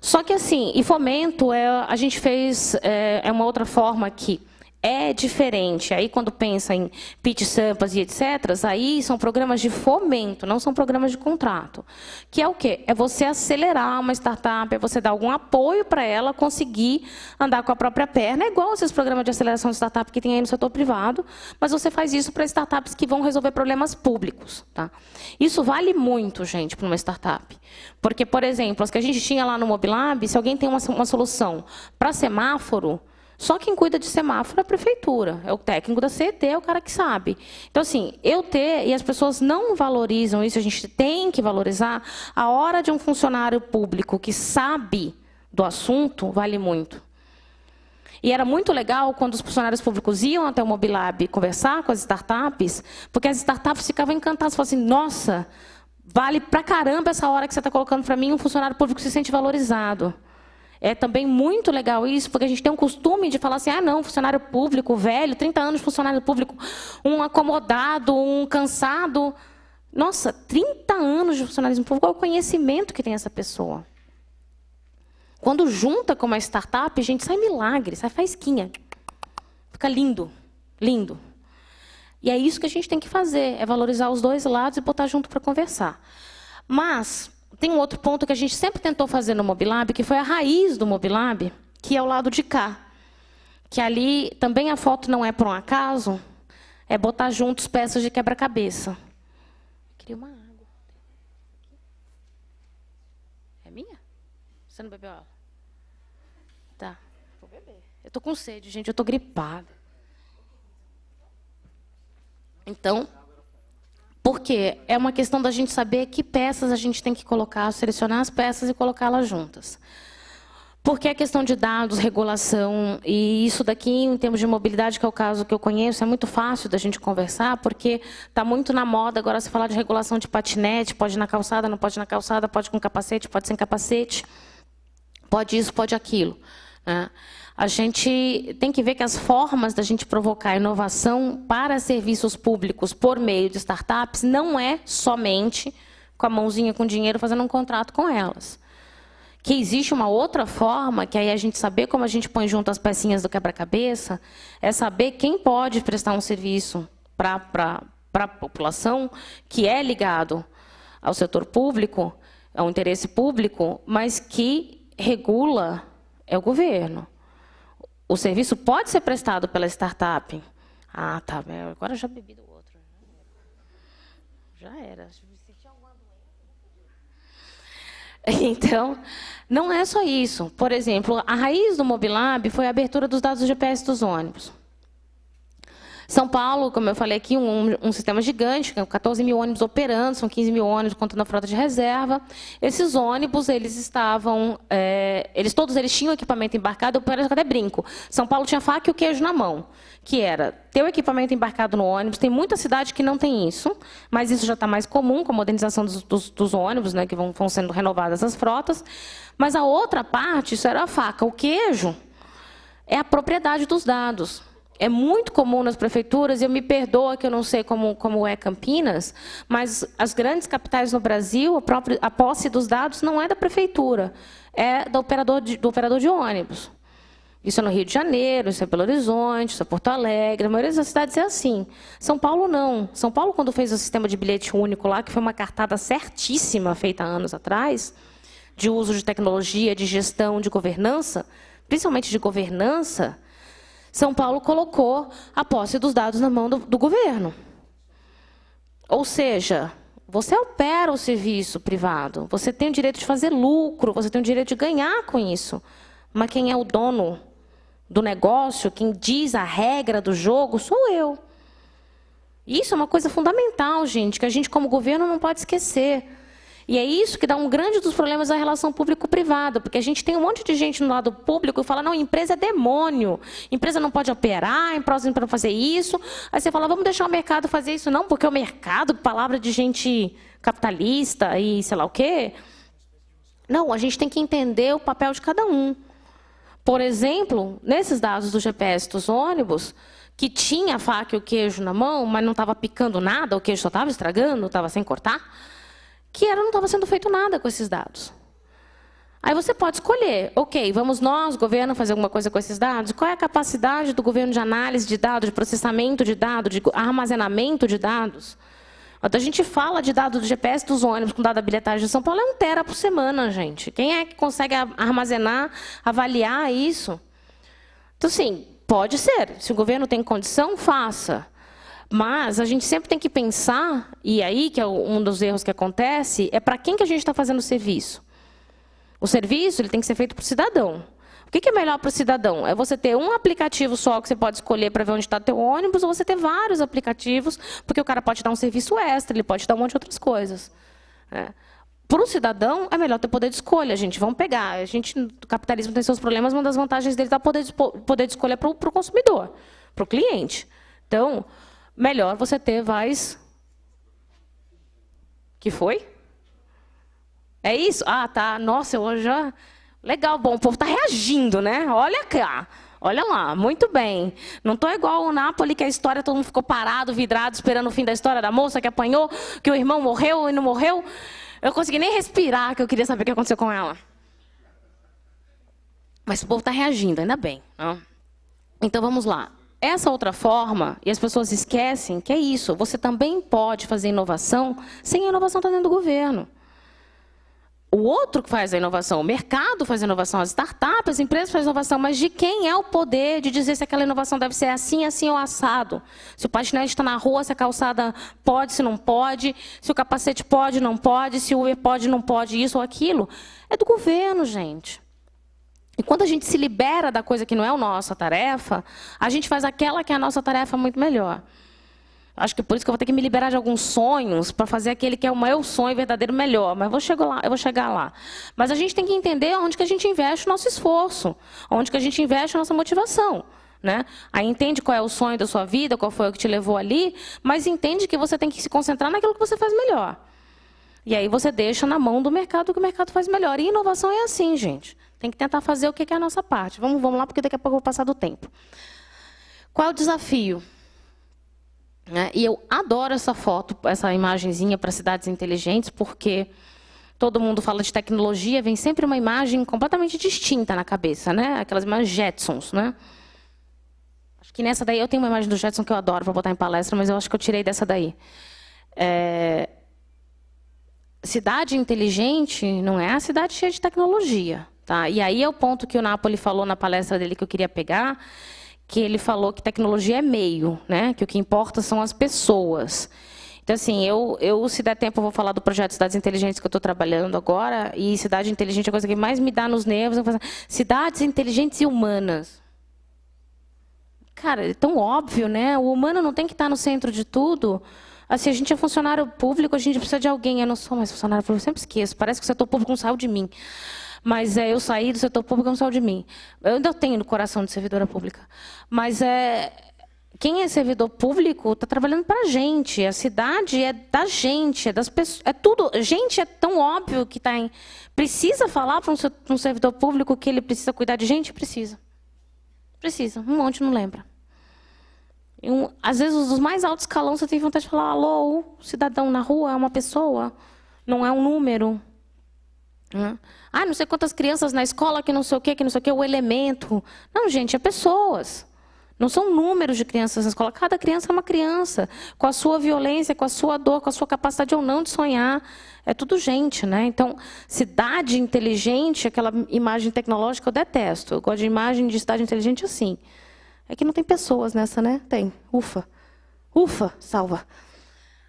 Só que, assim, e fomento, a gente fez uma outra forma que é diferente. Aí, quando pensa em pitch sampas e etc., aí são programas de fomento, não são programas de contrato. Que é o quê? É você acelerar uma startup, é você dar algum apoio para ela conseguir andar com a própria perna. É igual esses programas de aceleração de startup que tem aí no setor privado, mas você faz isso para startups que vão resolver problemas públicos. Tá? Isso vale muito, gente, para uma startup. Porque, por exemplo, as que a gente tinha lá no Mobilab, se alguém tem uma solução para semáforo, só quem cuida de semáforo é a prefeitura, é o técnico da CET, é o cara que sabe. Então, assim, e as pessoas não valorizam isso, a gente tem que valorizar, a hora de um funcionário público que sabe do assunto, vale muito. E era muito legal quando os funcionários públicos iam até o Mobilab conversar com as startups, porque as startups ficavam encantadas, falavam assim, nossa, vale pra caramba essa hora que você está colocando para mim, um funcionário público se sente valorizado. É também muito legal isso, porque a gente tem um costume de falar assim, ah, não, funcionário público, velho, 30 anos de funcionário público, um acomodado, um cansado. Nossa, 30 anos de funcionalismo público, qual é o conhecimento que tem essa pessoa? Quando junta com uma startup, a gente sai milagre, sai faísquinha. Fica lindo, lindo. E é isso que a gente tem que fazer, é valorizar os dois lados e botar junto para conversar. Mas tem um outro ponto que a gente sempre tentou fazer no Mobilab, que foi a raiz do Mobilab, que é o lado de cá. Que ali também a foto não é por um acaso, é botar juntos peças de quebra-cabeça. Queria uma água. É minha? Você não bebeu água? Tá, vou beber. Eu tô com sede, gente, eu tô gripada. Então, porque é uma questão da gente saber que peças a gente tem que colocar, selecionar as peças e colocá-las juntas. Porque a questão de dados, regulação, e isso daqui, em termos de mobilidade, que é o caso que eu conheço, é muito fácil da gente conversar, porque está muito na moda agora se falar de regulação de patinete, pode ir na calçada, não pode ir na calçada, pode com capacete, pode sem capacete, pode isso, pode aquilo. Né? A gente tem que ver que as formas da gente provocar inovação para serviços públicos por meio de startups não é somente com a mãozinha com dinheiro fazendo um contrato com elas. Que existe uma outra forma, que aí a gente saber como a gente põe junto as pecinhas do quebra-cabeça, é saber quem pode prestar um serviço para a população que é ligado ao setor público, ao interesse público, mas que regula é o governo. O serviço pode ser prestado pela startup. Ah, tá. Agora eu já bebi do outro. Já era. Então, não é só isso. Por exemplo, a raiz do Mobilab foi a abertura dos dados GPS dos ônibus. São Paulo, como eu falei aqui, um sistema gigante, 14 mil ônibus operando, são 15 mil ônibus contando a frota de reserva. Esses ônibus, eles estavam, todos eles tinham equipamento embarcado, eu até brinco. São Paulo tinha a faca e o queijo na mão, que era ter o equipamento embarcado no ônibus. Tem muita cidade que não tem isso, mas isso já está mais comum com a modernização dos ônibus, né, que vão sendo renovadas as frotas. Mas a outra parte, isso era a faca. O queijo é a propriedade dos dados. É muito comum nas prefeituras, e eu me perdoa que eu não sei como é Campinas, mas as grandes capitais no Brasil, a posse dos dados não é da prefeitura, é do operador de ônibus. Isso é no Rio de Janeiro, isso é Belo Horizonte, isso é Porto Alegre, a maioria das cidades é assim. São Paulo não. São Paulo, quando fez o sistema de bilhete único lá, que foi uma cartada certíssima feita há anos atrás, de uso de tecnologia, de gestão, de governança, principalmente de governança, São Paulo colocou a posse dos dados na mão do governo. Ou seja, você opera o serviço privado, você tem o direito de fazer lucro, você tem o direito de ganhar com isso. Mas quem é o dono do negócio, quem diz a regra do jogo, sou eu. Isso é uma coisa fundamental, gente, que a gente, como governo, não pode esquecer. E é isso que dá um grande dos problemas da relação público-privada, porque a gente tem um monte de gente no lado público que fala, não, empresa é demônio, empresa não pode operar, empresa não pode fazer isso. Aí você fala, vamos deixar o mercado fazer isso. Não, porque o mercado, palavra de gente capitalista e sei lá o quê. Não, a gente tem que entender o papel de cada um. Por exemplo, nesses dados do GPS dos ônibus, que tinha a faca e o queijo na mão, mas não estava picando nada, o queijo só estava estragando, estava sem cortar, não estava sendo feito nada com esses dados. Aí você pode escolher, ok, vamos nós, governo, fazer alguma coisa com esses dados? Qual é a capacidade do governo de análise de dados, de processamento de dados, de armazenamento de dados? Quando a gente fala de dados do GPS dos ônibus com dado da bilhetagem de São Paulo, é 1 tera por semana, gente. Quem é que consegue armazenar, avaliar isso? Então, sim, pode ser. Se o governo tem condição, faça. Mas a gente sempre tem que pensar, e aí que é um dos erros que acontece, é para quem que a gente está fazendo o serviço. O serviço ele tem que ser feito para o cidadão. O que é melhor para o cidadão? É você ter um aplicativo só que você pode escolher para ver onde está teu ônibus, ou você ter vários aplicativos, porque o cara pode dar um serviço extra, ele pode dar um monte de outras coisas. Para o cidadão, é melhor ter poder de escolha, gente. Vamos pegar. O capitalismo tem seus problemas, uma das vantagens dele é dar poder de escolha para o consumidor, para o cliente. Então, melhor você ter mais... Que foi? É isso? Ah, tá. Nossa, eu já... Legal, bom, o povo está reagindo, né? Olha cá, olha lá, muito bem. Não estou igual o Napoli, que a história, todo mundo ficou parado, vidrado, esperando o fim da história da moça que apanhou, que o irmão morreu e não morreu. Eu não consegui nem respirar, que eu queria saber o que aconteceu com ela. Mas o povo está reagindo, ainda bem. Né? Então, vamos lá. Essa outra forma, e as pessoas esquecem que é isso, você também pode fazer inovação sem a inovação estar dentro do governo. O outro que faz a inovação, o mercado faz a inovação, as startups, as empresas fazem a inovação, mas de quem é o poder de dizer se aquela inovação deve ser assim, assim ou assado? Se o patinete está na rua, se a calçada pode, se não pode, se o capacete pode, não pode, se o Uber pode, não pode, isso ou aquilo. É do governo, gente. E quando a gente se libera da coisa que não é a nossa tarefa, a gente faz aquela que é a nossa tarefa muito melhor. Acho que por isso que eu vou ter que me liberar de alguns sonhos para fazer aquele que é o meu sonho verdadeiro melhor. Mas eu vou chegar lá. Mas a gente tem que entender onde que a gente investe o nosso esforço, onde que a gente investe a nossa motivação. Né? Aí entende qual é o sonho da sua vida, qual foi o que te levou ali, mas entende que você tem que se concentrar naquilo que você faz melhor. E aí você deixa na mão do mercado o que o mercado faz melhor. E inovação é assim, gente. Tem que tentar fazer o que é a nossa parte. Vamos lá, porque daqui a pouco eu vou passar do tempo. Qual é o desafio? E eu adoro essa foto, essa imagenzinha para cidades inteligentes, porque todo mundo fala de tecnologia, vem sempre uma imagem completamente distinta na cabeça, né? Aquelas imagens Jetsons, né? Acho que nessa daí eu tenho uma imagem do Jetson que eu adoro para botar em palestra, mas eu acho que eu tirei dessa daí. Cidade inteligente não é a cidade cheia de tecnologia, tá? E aí é o ponto que o Napoli falou na palestra dele que eu queria pegar, que ele falou que tecnologia é meio, né? Que o que importa são as pessoas. Então, assim, se der tempo, eu vou falar do projeto Cidades Inteligentes que eu estou trabalhando agora, e cidade inteligente é a coisa que mais me dá nos nervos. Cidades inteligentes e humanas. Cara, é tão óbvio, né? O humano não tem que estar no centro de tudo. Assim, a gente é funcionário público, a gente precisa de alguém. Eu não sou mais funcionário público, eu sempre esqueço. Parece que o setor público não saiu de mim. Mas eu saí do setor público, não saiu de mim. Eu ainda tenho no coração de servidora pública. Mas quem é servidor público está trabalhando para a gente. A cidade é da gente, é das pessoas. É tudo. Gente, é tão óbvio que precisa falar para um servidor público que ele precisa cuidar de gente? Precisa. Precisa. Um monte não lembra. Às vezes, os mais altos escalões, você tem vontade de falar, alô, o cidadão na rua é uma pessoa, não é um número. Ah, não sei quantas crianças na escola, que não sei o quê, o elemento. Não, gente, é pessoas. Não são números de crianças na escola. Cada criança é uma criança, com a sua violência, com a sua dor, com a sua capacidade ou não de sonhar. É tudo gente, né? Então, cidade inteligente, aquela imagem tecnológica, eu detesto. Eu gosto de imagem de cidade inteligente assim. É que não tem pessoas nessa, né? Tem. Ufa. Ufa, salva.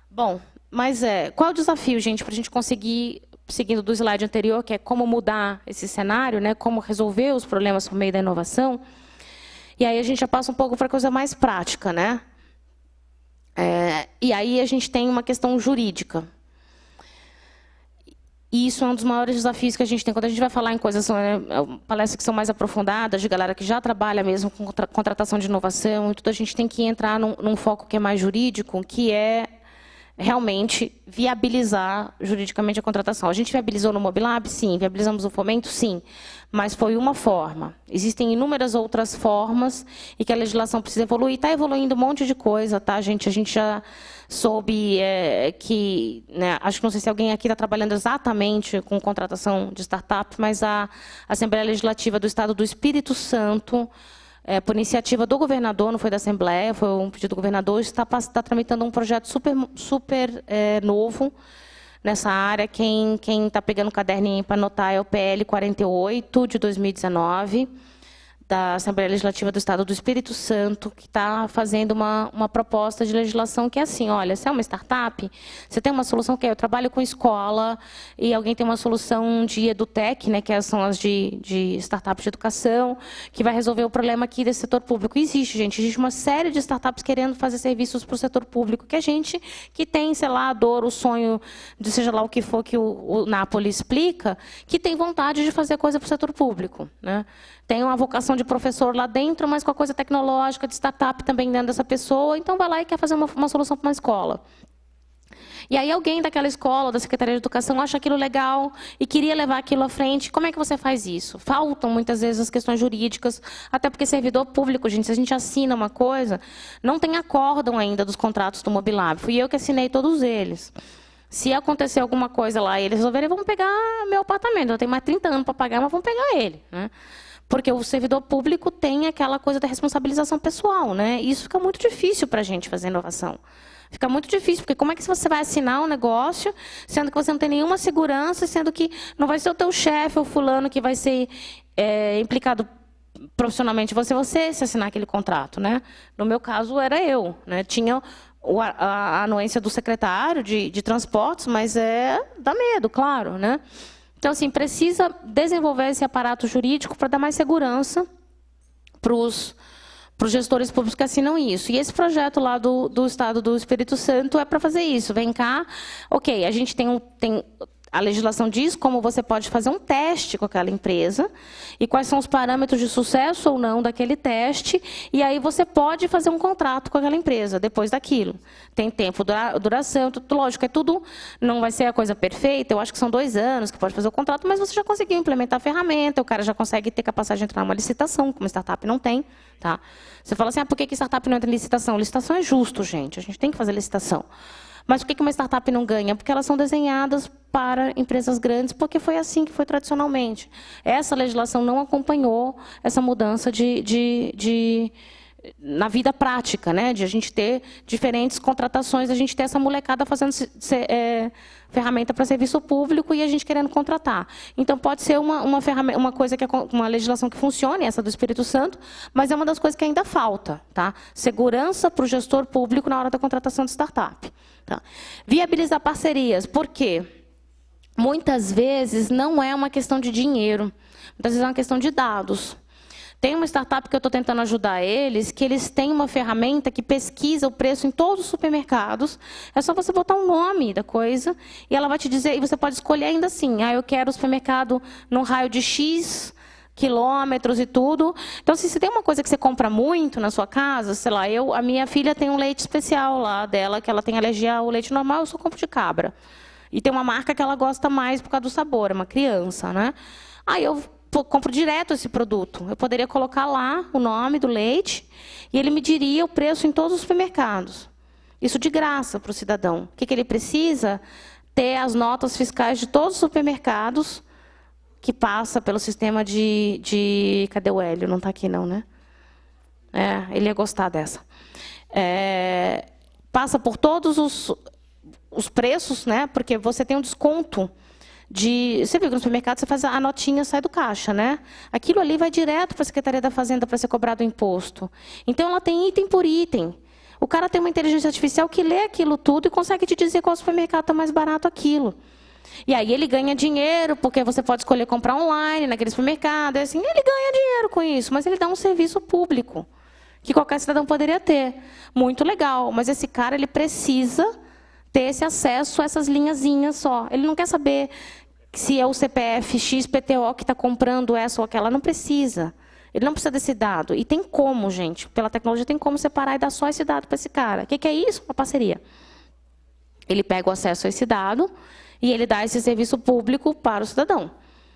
Bom, mas qual é o desafio, gente, para a gente conseguir, seguindo do slide anterior, que é como mudar esse cenário, né? Como resolver os problemas por meio da inovação? E aí a gente já passa um pouco para coisa mais prática, né? E aí a gente tem uma questão jurídica. E isso é um dos maiores desafios que a gente tem. Quando a gente vai falar em coisas, palestras que são mais aprofundadas, de galera que já trabalha mesmo com contratação de inovação e tudo, a gente tem que entrar num foco que é mais jurídico, que é realmente viabilizar juridicamente a contratação. A gente viabilizou no Mobilab? Sim. Viabilizamos no Fomento? Sim. Mas foi uma forma. Existem inúmeras outras formas e que a legislação precisa evoluir. Está evoluindo um monte de coisa, tá, gente? A gente já soube que... Né, acho que não sei se alguém aqui está trabalhando exatamente com contratação de startup, mas a Assembleia Legislativa do Estado do Espírito Santo, por iniciativa do governador, não foi da Assembleia, foi um pedido do governador, está tramitando um projeto super novo nessa área. Quem está pegando o caderninho para anotar é o PL 48 de 2019, da Assembleia Legislativa do Estado do Espírito Santo, que está fazendo uma proposta de legislação que é assim: olha, você é uma startup, você tem uma solução que eu trabalho com escola, e alguém tem uma solução de EduTech, né, que são as de startups de educação, que vai resolver o problema aqui desse setor público. Existe uma série de startups querendo fazer serviços para o setor público, que a gente que tem, sei lá, a dor, o sonho, de seja lá o que for que o Napoli explica, que tem vontade de fazer coisa para o setor público, né? Tem uma vocação de professor lá dentro, mas com a coisa tecnológica, de startup também dentro dessa pessoa, então vai lá e quer fazer uma solução para uma escola. E aí alguém daquela escola, da Secretaria de Educação, acha aquilo legal e queria levar aquilo à frente. Como é que você faz isso? Faltam, muitas vezes, as questões jurídicas, até porque servidor público, gente, se a gente assina uma coisa, não tem acórdão ainda dos contratos do Mobilab. Fui eu que assinei todos eles. Se acontecer alguma coisa lá e eles resolverem, vão pegar meu apartamento. Eu tenho mais 30 anos para pagar, mas vão pegar ele, né? Porque o servidor público tem aquela coisa da responsabilização pessoal, né? E isso fica muito difícil para a gente fazer inovação. Fica muito difícil, porque como é que você vai assinar um negócio, sendo que você não tem nenhuma segurança, sendo que não vai ser o teu chefe ou fulano que vai ser implicado profissionalmente, você se assinar aquele contrato, né? No meu caso, era eu, né? Tinha a anuência do secretário de transportes, mas dá medo, claro, né? Então, assim, precisa desenvolver esse aparato jurídico para dar mais segurança para os gestores públicos que assinam isso. E esse projeto lá do Estado do Espírito Santo é para fazer isso. Vem cá, ok, a gente tem a legislação diz como você pode fazer um teste com aquela empresa e quais são os parâmetros de sucesso ou não daquele teste, e aí você pode fazer um contrato com aquela empresa depois daquilo. Tem tempo, duração, tudo, lógico, tudo não vai ser a coisa perfeita, eu acho que são 2 anos que pode fazer o contrato, mas você já conseguiu implementar a ferramenta, o cara já consegue ter capacidade de entrar numa licitação, como startup não tem. Tá? Você fala assim, por que startup não entra em licitação? Licitação é justo, gente, a gente tem que fazer licitação. Mas por que uma startup não ganha? Porque elas são desenhadas para empresas grandes, porque foi assim que foi tradicionalmente. Essa legislação não acompanhou essa mudança na vida prática, né? De a gente ter diferentes contratações, a gente ter essa molecada fazendo ferramenta para serviço público e a gente querendo contratar. Então, pode ser uma coisa uma legislação que funcione, essa do Espírito Santo, mas é uma das coisas que ainda falta. Tá? Segurança para o gestor público na hora da contratação de startup. Tá? Viabilizar parcerias. Por quê? Muitas vezes não é uma questão de dinheiro, muitas vezes é uma questão de dados. Tem uma startup que eu estou tentando ajudar eles, que eles têm uma ferramenta que pesquisa o preço em todos os supermercados. É só você botar o nome da coisa e ela vai te dizer, e você pode escolher ainda assim, eu quero o supermercado num raio de X quilômetros e tudo. Então, se tem uma coisa que você compra muito na sua casa, sei lá, a minha filha tem um leite especial lá dela, que ela tem alergia ao leite normal, eu só compro de cabra. E tem uma marca que ela gosta mais por causa do sabor, é uma criança, né? Aí eu compro direto esse produto. Eu poderia colocar lá o nome do leite e ele me diria o preço em todos os supermercados. Isso de graça para o cidadão. O que ele precisa? Ter as notas fiscais de todos os supermercados que passa pelo sistema de... Cadê o Hélio? Não está aqui, não, né? Ele ia gostar dessa. Passa por todos os preços, né? Porque você tem um desconto. Você viu que no supermercado você faz a notinha, sai do caixa, né? Aquilo ali vai direto para a Secretaria da Fazenda para ser cobrado o imposto. Então, ela tem item por item. O cara tem uma inteligência artificial que lê aquilo tudo e consegue te dizer qual supermercado está mais barato aquilo. E aí ele ganha dinheiro, porque você pode escolher comprar online, naquele supermercado, assim, ele ganha dinheiro com isso, mas ele dá um serviço público, que qualquer cidadão poderia ter. Muito legal, mas esse cara ele precisa ter esse acesso a essas linhazinhas só. Ele não quer saber se é o CPF XPTO que está comprando essa ou aquela, não precisa. Ele não precisa desse dado. E tem como, gente, pela tecnologia tem como separar e dar só esse dado para esse cara. O que é isso? Uma parceria. Ele pega o acesso a esse dado e ele dá esse serviço público para o cidadão.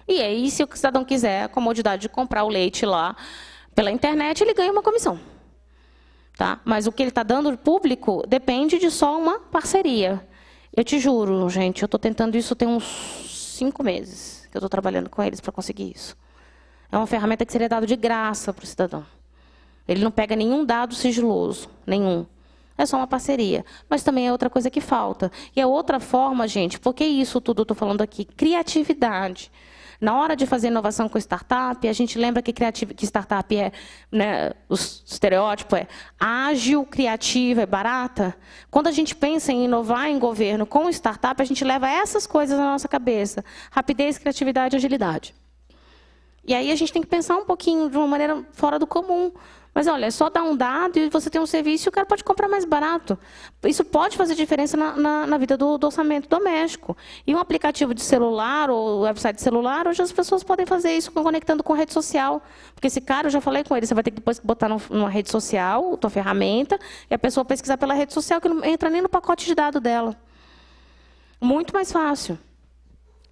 E aí, se o cidadão quiser a comodidade de comprar o leite lá pela internet, ele ganha uma comissão. Tá? Mas o que ele está dando público depende de só uma parceria. Eu te juro, gente, eu estou tentando isso tem uns 5 meses que eu estou trabalhando com eles para conseguir isso. É uma ferramenta que seria dada de graça para o cidadão. Ele não pega nenhum dado sigiloso, nenhum. É só uma parceria. Mas também é outra coisa que falta. E é outra forma, gente, porque isso tudo eu estou falando aqui, criatividade. Na hora de fazer inovação com startup, a gente lembra que startup é, né, o estereótipo é ágil, criativa, é barata. Quando a gente pensa em inovar em governo com startup, a gente leva essas coisas na nossa cabeça. Rapidez, criatividade e agilidade. E aí a gente tem que pensar um pouquinho de uma maneira fora do comum. Mas, olha, é só dar um dado e você tem um serviço e o cara pode comprar mais barato. Isso pode fazer diferença na vida do orçamento doméstico. E um aplicativo de celular ou website de celular, hoje as pessoas podem fazer isso conectando com rede social. Porque esse cara, eu já falei com ele, você vai ter que depois botar numa rede social, tua ferramenta, e a pessoa pesquisar pela rede social, que não entra nem no pacote de dados dela. Muito mais fácil.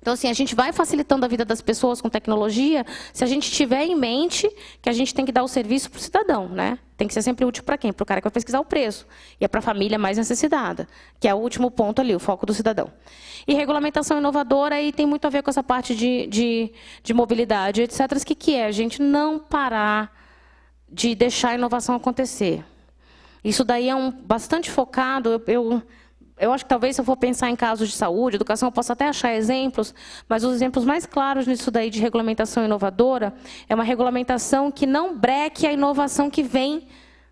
Então, assim, a gente vai facilitando a vida das pessoas com tecnologia se a gente tiver em mente que a gente tem que dar o serviço para o cidadão, né? Tem que ser sempre útil para quem? Para o cara que vai pesquisar o preço. E é para a família mais necessitada, que é o último ponto ali, o foco do cidadão. E regulamentação inovadora aí tem muito a ver com essa parte de mobilidade, etc. O que é? A gente não parar de deixar a inovação acontecer. Isso daí é bastante focado, eu acho que talvez se eu for pensar em casos de saúde, educação, eu possa até achar exemplos, mas os exemplos mais claros nisso daí de regulamentação inovadora é uma regulamentação que não breque a inovação que vem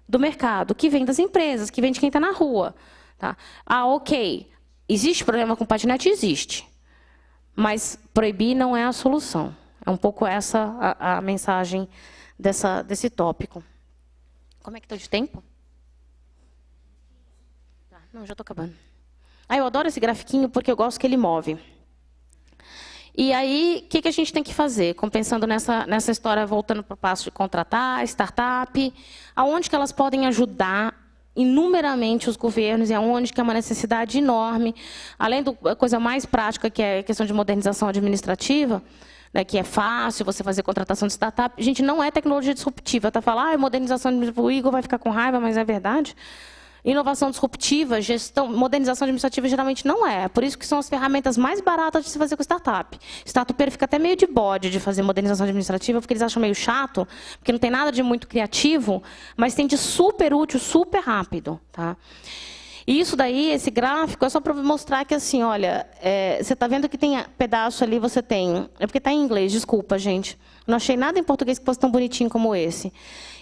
do mercado, que vem das empresas, que vem de quem está na rua. Tá? Ah, ok, existe problema com patinete? Existe. Mas proibir não é a solução. É um pouco essa a mensagem desse tópico. Como é que estou de tempo? Não, já estou acabando. Eu adoro esse grafiquinho porque eu gosto que ele move. E aí, o que a gente tem que fazer? Pensando nessa história, voltando para o passo de contratar, startup, aonde que elas podem ajudar inumeramente os governos e aonde que é uma necessidade enorme, além da coisa mais prática, que é a questão de modernização administrativa, né, que é fácil você fazer contratação de startup. Gente, não é tecnologia disruptiva. Tá falando, modernização administrativa, o Igor vai ficar com raiva, mas é verdade. Inovação disruptiva, modernização administrativa geralmente não é. Por isso que são as ferramentas mais baratas de se fazer com startup. Startupeiro fica até meio de bode de fazer modernização administrativa, porque eles acham meio chato, porque não tem nada de muito criativo, mas tem de super útil, super rápido. Tá? E isso daí, esse gráfico, é só para mostrar que, assim, olha, você está vendo que tem pedaço ali, você tem... É porque está em inglês, desculpa, gente. Não achei nada em português que fosse tão bonitinho como esse.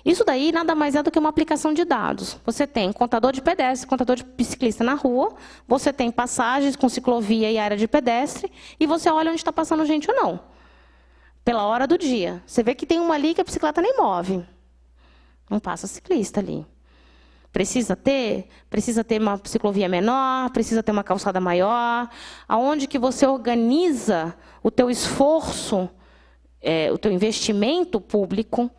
Isso daí nada mais é do que uma aplicação de dados. Você tem contador de pedestre, contador de biciclista na rua, você tem passagens com ciclovia e área de pedestre, e você olha onde está passando gente ou não. Pela hora do dia. Você vê que tem uma ali que a bicicleta nem move. Não passa ciclista ali. Precisa ter uma ciclovia menor, precisa ter uma calçada maior. Aonde que você organiza o teu esforço, o teu investimento público,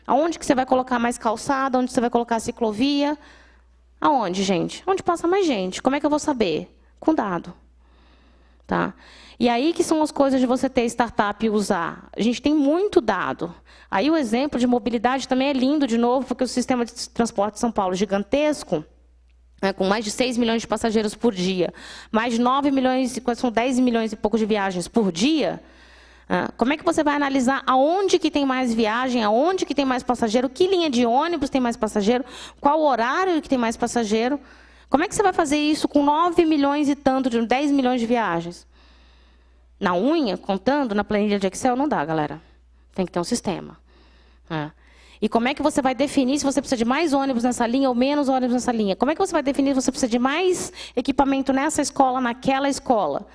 aonde que você vai colocar mais calçada, onde você vai colocar a ciclovia, aonde, gente? Onde passa mais gente. Como é que eu vou saber? Com dado. Tá? E aí que são as coisas de você ter startup e usar. A gente tem muito dado. Aí o exemplo de mobilidade também é lindo, de novo, porque o sistema de transporte de São Paulo é gigantesco, com mais de 6 milhões de passageiros por dia, mais de 9 milhões, são 10 milhões e pouco de viagens por dia. Como é que você vai analisar aonde que tem mais viagem, aonde que tem mais passageiro, que linha de ônibus tem mais passageiro, qual horário que tem mais passageiro? Como é que você vai fazer isso com 9 milhões e tanto, de 10 milhões de viagens? Na unha, contando, na planilha de Excel, não dá, galera. Tem que ter um sistema. E como é que você vai definir se você precisa de mais ônibus nessa linha ou menos ônibus nessa linha? Como é que você vai definir se você precisa de mais equipamento nessa escola, naquela escola?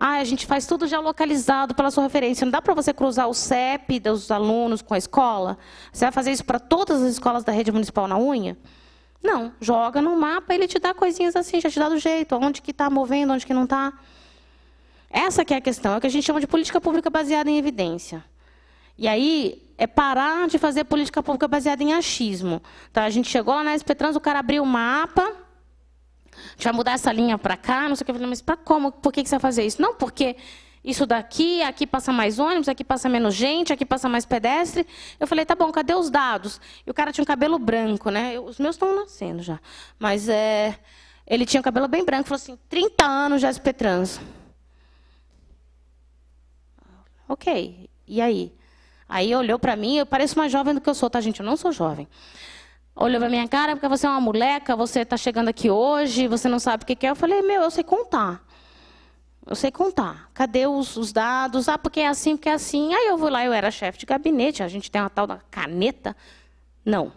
Ah, a gente faz tudo geolocalizado pela sua referência. Não dá para você cruzar o CEP dos alunos com a escola? Você vai fazer isso para todas as escolas da rede municipal na unha? Não, joga no mapa, ele te dá coisinhas assim, já te dá do jeito, onde que está movendo, onde que não está. Essa que é a questão, é o que a gente chama de política pública baseada em evidência. E aí, é parar de fazer política pública baseada em achismo. Então, a gente chegou lá na SP-Trans, o cara abriu o mapa, a gente vai mudar essa linha para cá, não sei o que. Eu falei, mas para como? Por que você vai fazer isso? Não, porque isso daqui, aqui passa mais ônibus, aqui passa menos gente, aqui passa mais pedestre. Eu falei, tá bom, cadê os dados? E o cara tinha um cabelo branco, né? Os meus estão nascendo já. Mas ele tinha um cabelo bem branco, falou assim, 30 anos de SP-Trans. Ok, e aí? Aí olhou para mim, eu pareço mais jovem do que eu sou, tá, gente? Eu não sou jovem. Olhou para minha cara, porque você é uma moleca, você está chegando aqui hoje, você não sabe o que é. Eu falei, meu, eu sei contar. Eu sei contar. Cadê os dados? Ah, porque é assim, porque é assim. Aí eu vou lá, eu era chefe de gabinete, a gente tem uma tal da caneta. Não.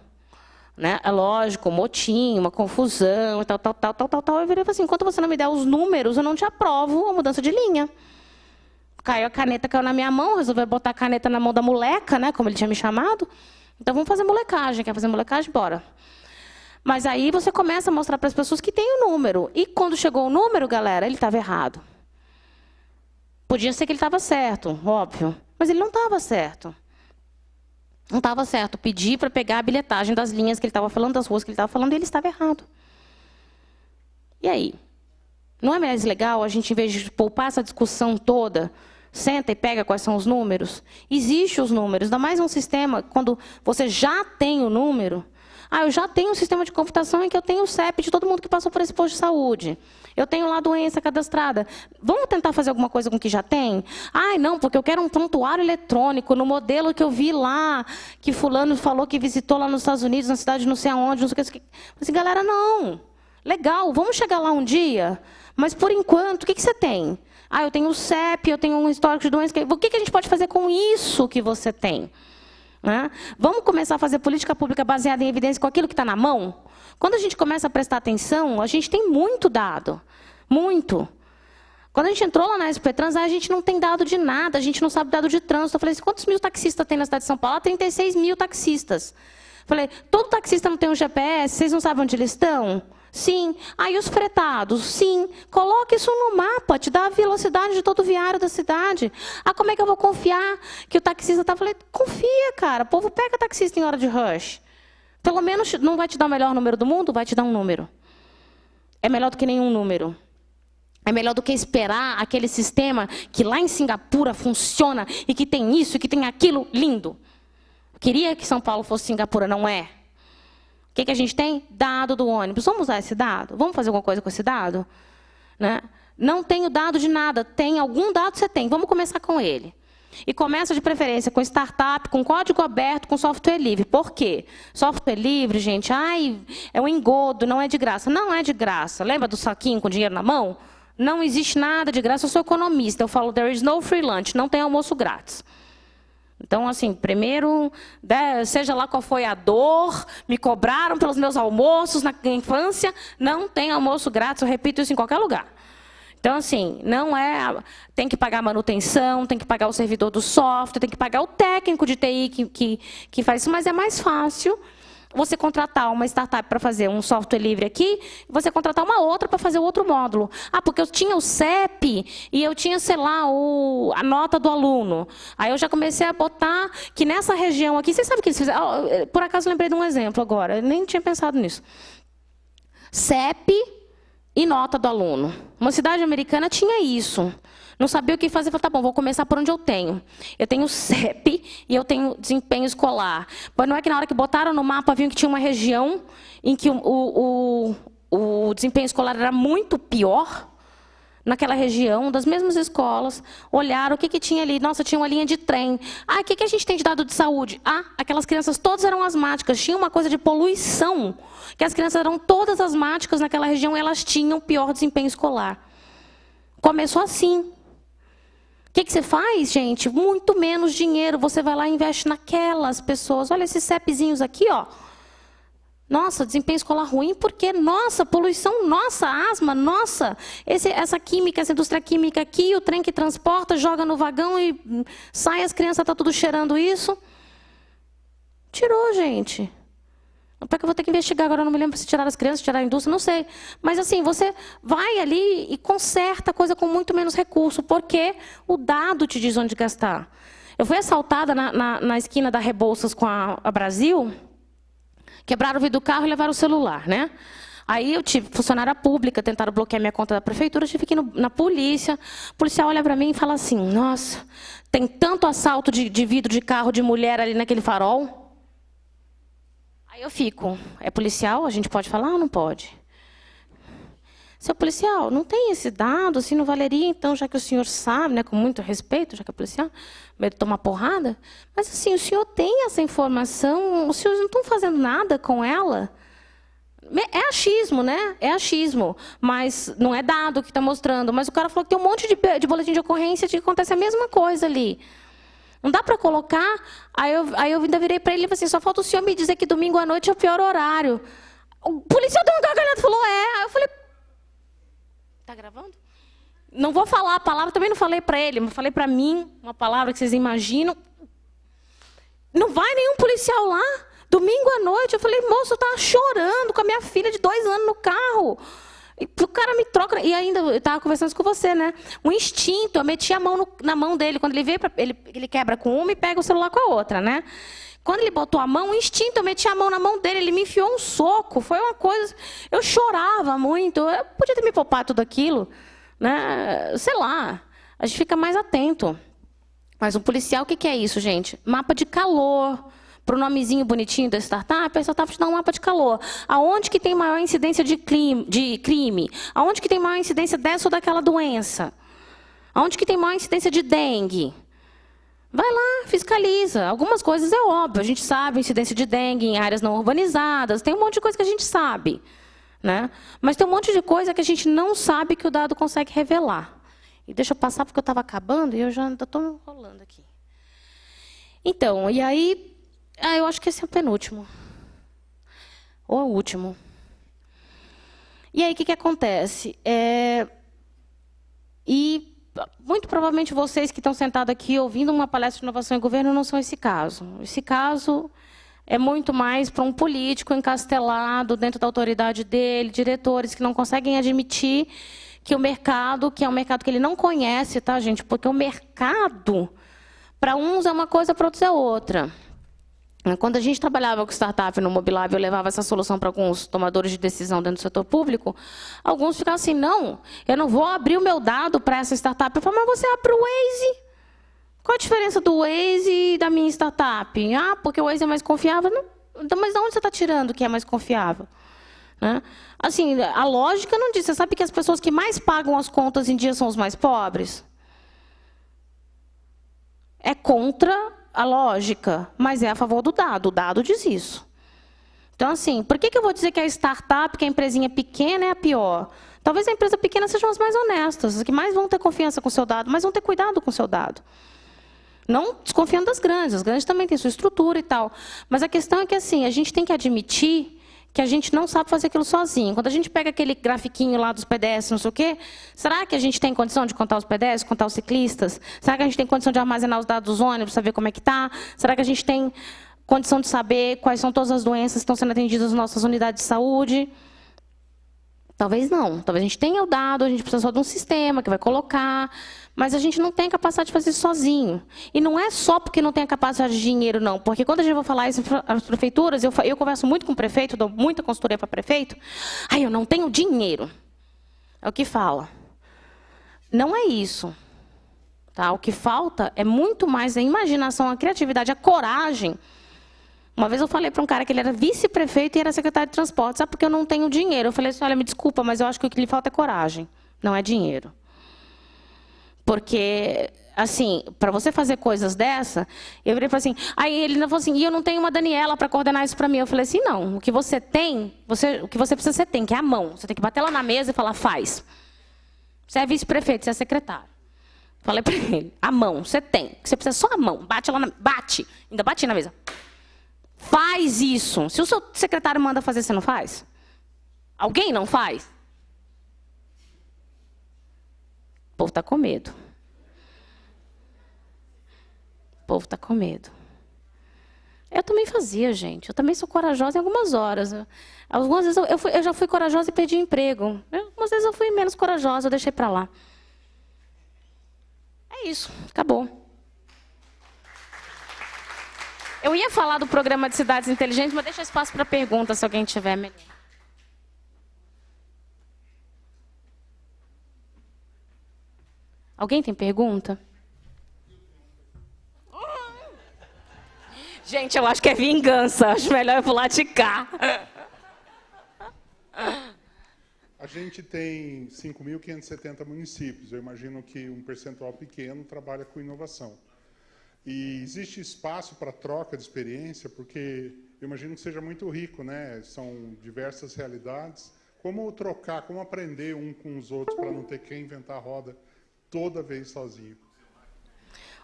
Né? É lógico, um motim, uma confusão, tal. Eu virei e falei assim, enquanto você não me der os números, eu não te aprovo a mudança de linha. Caiu a caneta, caiu na minha mão, resolveu botar a caneta na mão da moleca, né, como ele tinha me chamado. Então, vamos fazer molecagem. Quer fazer molecagem? Bora. Mas aí você começa a mostrar para as pessoas que tem o número. E quando chegou o número, galera, ele estava errado. Podia ser que ele estava certo, óbvio. Mas ele não estava certo. Não estava certo. Pedi para pegar a bilhetagem das linhas que ele estava falando, das ruas que ele estava falando, e ele estava errado. E aí? Não é mais legal a gente, em vez de poupar essa discussão toda, senta e pega quais são os números? Existem os números, ainda mais um sistema, quando você já tem o número. Ah, eu já tenho um sistema de computação em que eu tenho o CEP de todo mundo que passou por esse posto de saúde. Eu tenho lá a doença cadastrada. Vamos tentar fazer alguma coisa com o que já tem? Ah, não, porque eu quero um prontuário eletrônico no modelo que eu vi lá, que fulano falou que visitou lá nos Estados Unidos, na cidade não sei aonde, não sei o que. Mas, galera, não. Legal, vamos chegar lá um dia, mas, por enquanto, o que você tem? Ah, eu tenho o CEP, eu tenho um histórico de doenças. O que a gente pode fazer com isso que você tem? Né? Vamos começar a fazer política pública baseada em evidência com aquilo que está na mão? Quando a gente começa a prestar atenção, a gente tem muito dado. Muito. Quando a gente entrou lá na SP-Trans, a gente não tem dado de nada, a gente não sabe dado de trânsito. Eu falei assim, quantos mil taxistas tem na cidade de São Paulo? 36 mil taxistas. Falei, todo taxista não tem um GPS, vocês não sabem onde eles estão? Sim. Aí os fretados? Sim. Coloque isso no mapa, te dá a velocidade de todo o viário da cidade. Ah, como é que eu vou confiar que o taxista está? Falei, confia, cara. O povo pega taxista em hora de rush. Pelo menos não vai te dar o melhor número do mundo, vai te dar um número. É melhor do que nenhum número. É melhor do que esperar aquele sistema que lá em Singapura funciona e que tem isso e que tem aquilo lindo. Queria que São Paulo fosse Singapura, não é? O que a gente tem? Dado do ônibus. Vamos usar esse dado? Vamos fazer alguma coisa com esse dado? Né? Não tenho dado de nada. Tem algum dado você tem. Vamos começar com ele. E começa de preferência com startup, com código aberto, com software livre. Por quê? Software livre, gente, é um engodo, não é de graça. Não é de graça. Lembra do saquinho com dinheiro na mão? Não existe nada de graça. Eu sou economista. Eu falo, there is no free lunch. Não tem almoço grátis. Então, assim, primeiro, seja lá qual foi a dor, me cobraram pelos meus almoços na infância, não tem almoço grátis, eu repito isso em qualquer lugar. Então, assim, não é... Tem que pagar a manutenção, tem que pagar o servidor do software, tem que pagar o técnico de TI que faz isso, mas é mais fácil você contratar uma startup para fazer um software livre aqui, e você contratar uma outra para fazer o outro módulo. Ah, porque eu tinha o CEP e eu tinha, sei lá, a nota do aluno. Aí eu já comecei a botar que nessa região aqui, vocês sabem o que eles fizeram? Por acaso lembrei de um exemplo agora, eu nem tinha pensado nisso. CEP e nota do aluno. Uma cidade americana tinha isso. Não sabia o que fazer, falei, tá bom, vou começar por onde eu tenho. Eu tenho CEP e eu tenho desempenho escolar. Mas não é que na hora que botaram no mapa, viam que tinha uma região em que o desempenho escolar era muito pior, naquela região, das mesmas escolas, olharam o que tinha ali. Nossa, tinha uma linha de trem. Ah, o que a gente tem de dado de saúde? Ah, aquelas crianças todas eram asmáticas. Tinha uma coisa de poluição, que as crianças eram todas asmáticas naquela região e elas tinham pior desempenho escolar. Começou assim. O que você faz, gente? Muito menos dinheiro. Você vai lá e investe naquelas pessoas. Olha esses CEPzinhos aqui, ó. Nossa, desempenho escolar ruim porque, nossa, poluição, nossa, asma, nossa, essa química, essa indústria química aqui, o trem que transporta, joga no vagão e sai, as crianças estão tudo cheirando isso. Tirou, gente. Para que eu vou ter que investigar agora, eu não me lembro se tirar as crianças, tirar a indústria, não sei. Mas assim, você vai ali e conserta a coisa com muito menos recurso, porque o dado te diz onde gastar. Eu fui assaltada na esquina da Rebouças com a Brasil, quebraram o vidro do carro e levaram o celular, né? Aí eu tive funcionária pública, tentaram bloquear minha conta da prefeitura, eu tive que ir na polícia. O policial olha para mim e fala assim, nossa, tem tanto assalto de vidro de carro de mulher ali naquele farol. Aí eu fico, é policial? A gente pode falar ou não pode? Seu policial, não tem esse dado, assim, não valeria, então, já que o senhor sabe, né, com muito respeito, já que é policial, medo de tomar porrada, mas assim, o senhor tem essa informação, os senhores não estão fazendo nada com ela? É achismo, né? É achismo, mas não é dado que está mostrando. Mas o cara falou que tem um monte de boletim de ocorrência de que acontece a mesma coisa ali. Não dá para colocar? Aí eu ainda virei para ele e falei assim, só falta o senhor me dizer que domingo à noite é o pior horário. O policial deu uma gargalhada e falou, é. Aí eu falei, tá gravando? Não vou falar a palavra, também não falei para ele, mas falei para mim, uma palavra que vocês imaginam. Não vai nenhum policial lá? Domingo à noite, eu falei, moço, eu estava chorando com a minha filha de 2 anos no carro. E o cara me troca, e ainda eu estava conversando isso com você, né? Um instinto, eu meti a mão na mão dele, quando ele veio, ele quebra com uma e pega o celular com a outra, né? Quando ele botou a mão, um instinto, eu meti a mão na mão dele, ele me enfiou um soco, foi uma coisa, eu chorava muito, eu podia ter me poupado tudo aquilo, né? Sei lá, a gente fica mais atento. Mas um policial, o que é isso, gente? Mapa de calor. Para o nomezinho bonitinho da startup, a startup te dá um mapa de calor. Aonde que tem maior incidência de crime? Aonde que tem maior incidência dessa ou daquela doença? Aonde que tem maior incidência de dengue? Vai lá, fiscaliza. Algumas coisas é óbvio, a gente sabe, incidência de dengue em áreas não urbanizadas, tem um monte de coisa que a gente sabe, né? Mas tem um monte de coisa que a gente não sabe que o dado consegue revelar. E deixa eu passar porque eu estava acabando e eu já estou me enrolando aqui. Então, e aí... eu acho que esse é o penúltimo. Ou o último. E aí, o que acontece? E muito provavelmente vocês que estão sentados aqui ouvindo uma palestra de inovação e governo não são esse caso. Esse caso é muito mais para um político encastelado dentro da autoridade dele, diretores que não conseguem admitir que o mercado, que é um mercado que ele não conhece, tá, gente? Porque o mercado, para uns é uma coisa, para outros é outra. Quando a gente trabalhava com startup no Mobilab, eu levava essa solução para alguns tomadores de decisão dentro do setor público, alguns ficavam assim, não, eu não vou abrir o meu dado para essa startup. Eu falo, mas você abre o Waze. Qual a diferença do Waze e da minha startup? Ah, porque o Waze é mais confiável. Não, então, mas de onde você está tirando que é mais confiável? Né? Assim, a lógica não diz. Você sabe que as pessoas que mais pagam as contas em dia são os mais pobres? É contra a lógica, mas é a favor do dado. O dado diz isso. Então, assim, por que eu vou dizer que a startup, que a empresinha pequena é a pior? Talvez a empresa pequena sejam as mais honestas, as que mais vão ter confiança com o seu dado, mas vão ter cuidado com o seu dado. Não desconfiando das grandes, as grandes também têm sua estrutura e tal. Mas a questão é que, assim, a gente tem que admitir que a gente não sabe fazer aquilo sozinho. Quando a gente pega aquele grafiquinho lá dos pedestres, não sei o quê, será que a gente tem condição de contar os pedestres, contar os ciclistas? Será que a gente tem condição de armazenar os dados dos ônibus, saber como é que está? Será que a gente tem condição de saber quais são todas as doenças que estão sendo atendidas nas nossas unidades de saúde? Talvez não. Talvez a gente tenha o dado, a gente precisa só de um sistema que vai colocar, mas a gente não tem capacidade de fazer isso sozinho. E não é só porque não tem a capacidade de dinheiro, não. Porque quando a gente vai falar isso às prefeituras, eu converso muito com o prefeito, dou muita consultoria para prefeito. Eu não tenho dinheiro. É o que fala. Não é isso. Tá? O que falta é muito mais a imaginação, a criatividade, a coragem. Uma vez eu falei para um cara que ele era vice-prefeito e era secretário de transporte. Sabe por que eu não tenho dinheiro? Eu falei assim, olha, me desculpa, mas eu acho que o que lhe falta é coragem, não é dinheiro. Porque, assim, para você fazer coisas dessa, eu virei e falei assim, aí ele falou assim, e eu não tenho uma Daniela para coordenar isso para mim. Eu falei assim, não, o que você tem, o que você precisa, você tem, que é a mão. Você tem que bater lá na mesa e falar, faz. Você é vice-prefeito, você é secretário. Falei para ele, a mão, você tem, você precisa só a mão, bate lá, bate, ainda bati na mesa. Faz isso. Se o seu secretário manda fazer, você não faz? Alguém não faz? O povo está com medo. O povo está com medo. Eu também fazia, gente. Eu também sou corajosa em algumas horas. Algumas vezes eu já fui corajosa e perdi emprego. Algumas vezes eu fui menos corajosa, eu deixei para lá. É isso, acabou. Eu ia falar do programa de cidades inteligentes, mas deixa espaço para pergunta, se alguém tiver melhor. Alguém tem pergunta? Gente, eu acho que é vingança. Acho melhor eu pular de cá. A gente tem 5.570 municípios. Eu imagino que um percentual pequeno trabalha com inovação. E existe espaço para troca de experiência, porque eu imagino que seja muito rico, né? São diversas realidades. Como trocar, como aprender um com os outros para não ter que inventar a roda toda vez sozinho?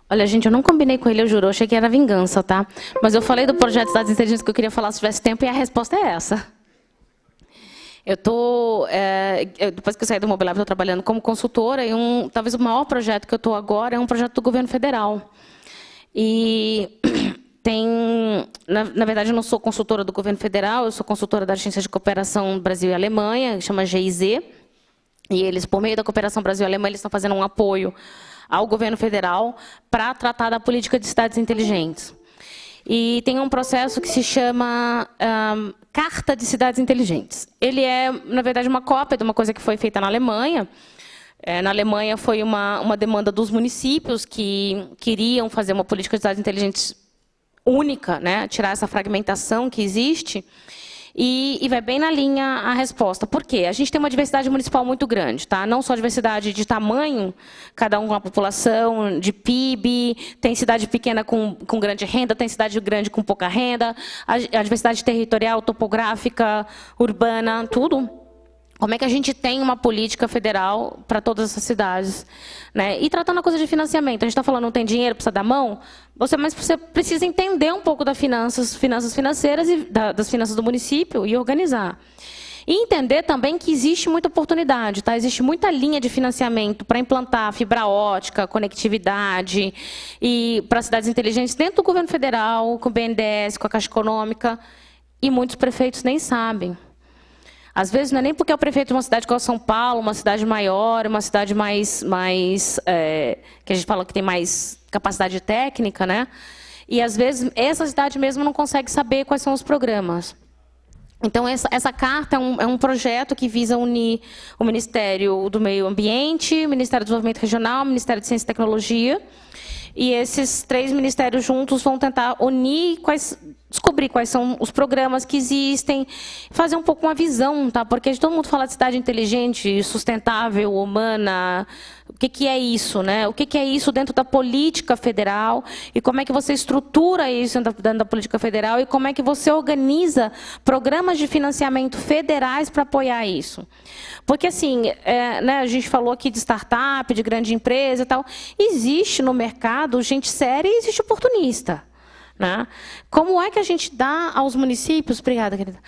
Olha, gente, eu não combinei com ele, eu juro, eu achei que era vingança, tá? Mas eu falei do projeto de cidades inteligentes que eu queria falar se tivesse tempo e a resposta é essa. Depois que eu saí do Mobilab, estou trabalhando como consultora e talvez o maior projeto que eu estou agora é um projeto do governo federal. E na verdade, eu não sou consultora do governo federal, eu sou consultora da Agência de Cooperação Brasil e Alemanha, que chama GIZ. E eles, por meio da Cooperação Brasil e Alemanha, eles estão fazendo um apoio ao governo federal para tratar da política de cidades inteligentes. E tem um processo que se chama Carta de Cidades Inteligentes. Ele é, na verdade, uma cópia de uma coisa que foi feita na Alemanha. Na Alemanha foi uma demanda dos municípios que queriam fazer uma política de cidades inteligentes única, né? Tirar essa fragmentação que existe. E vai bem na linha a resposta. Por quê? A gente tem uma diversidade municipal muito grande, tá? Não só diversidade de tamanho, cada um com a população, de PIB, tem cidade pequena com grande renda, tem cidade grande com pouca renda, a diversidade territorial, topográfica, urbana, tudo. Como é que a gente tem uma política federal para todas essas cidades? Né? E tratando a coisa de financiamento, a gente está falando, não tem dinheiro, precisa dar mão, mas você precisa entender um pouco das finanças financeiras e das finanças do município e organizar. E entender também que existe muita oportunidade, tá? Existe muita linha de financiamento para implantar fibra ótica, conectividade, e para cidades inteligentes dentro do governo federal, com o BNDES, com a Caixa Econômica, e muitos prefeitos nem sabem. Às vezes não é nem porque é o prefeito de uma cidade como São Paulo, uma cidade maior, uma cidade que a gente fala que tem mais capacidade técnica, né? E às vezes essa cidade mesmo não consegue saber quais são os programas. Então essa carta é um projeto que visa unir o Ministério do Meio Ambiente, o Ministério do Desenvolvimento Regional, o Ministério de Ciência e Tecnologia. E esses 3 ministérios juntos vão tentar unir, descobrir quais são os programas que existem, fazer um pouco uma visão, tá? Porque todo mundo fala de cidade inteligente, sustentável, humana. O que é isso, né? O que é isso dentro da política federal e como é que você estrutura isso dentro da política federal e como é que você organiza programas de financiamento federais para apoiar isso. Porque, assim, né, a gente falou aqui de startup, de grande empresa e tal. Existe no mercado gente séria e existe oportunista. Né? Como é que a gente dá aos municípios, obrigada, querida,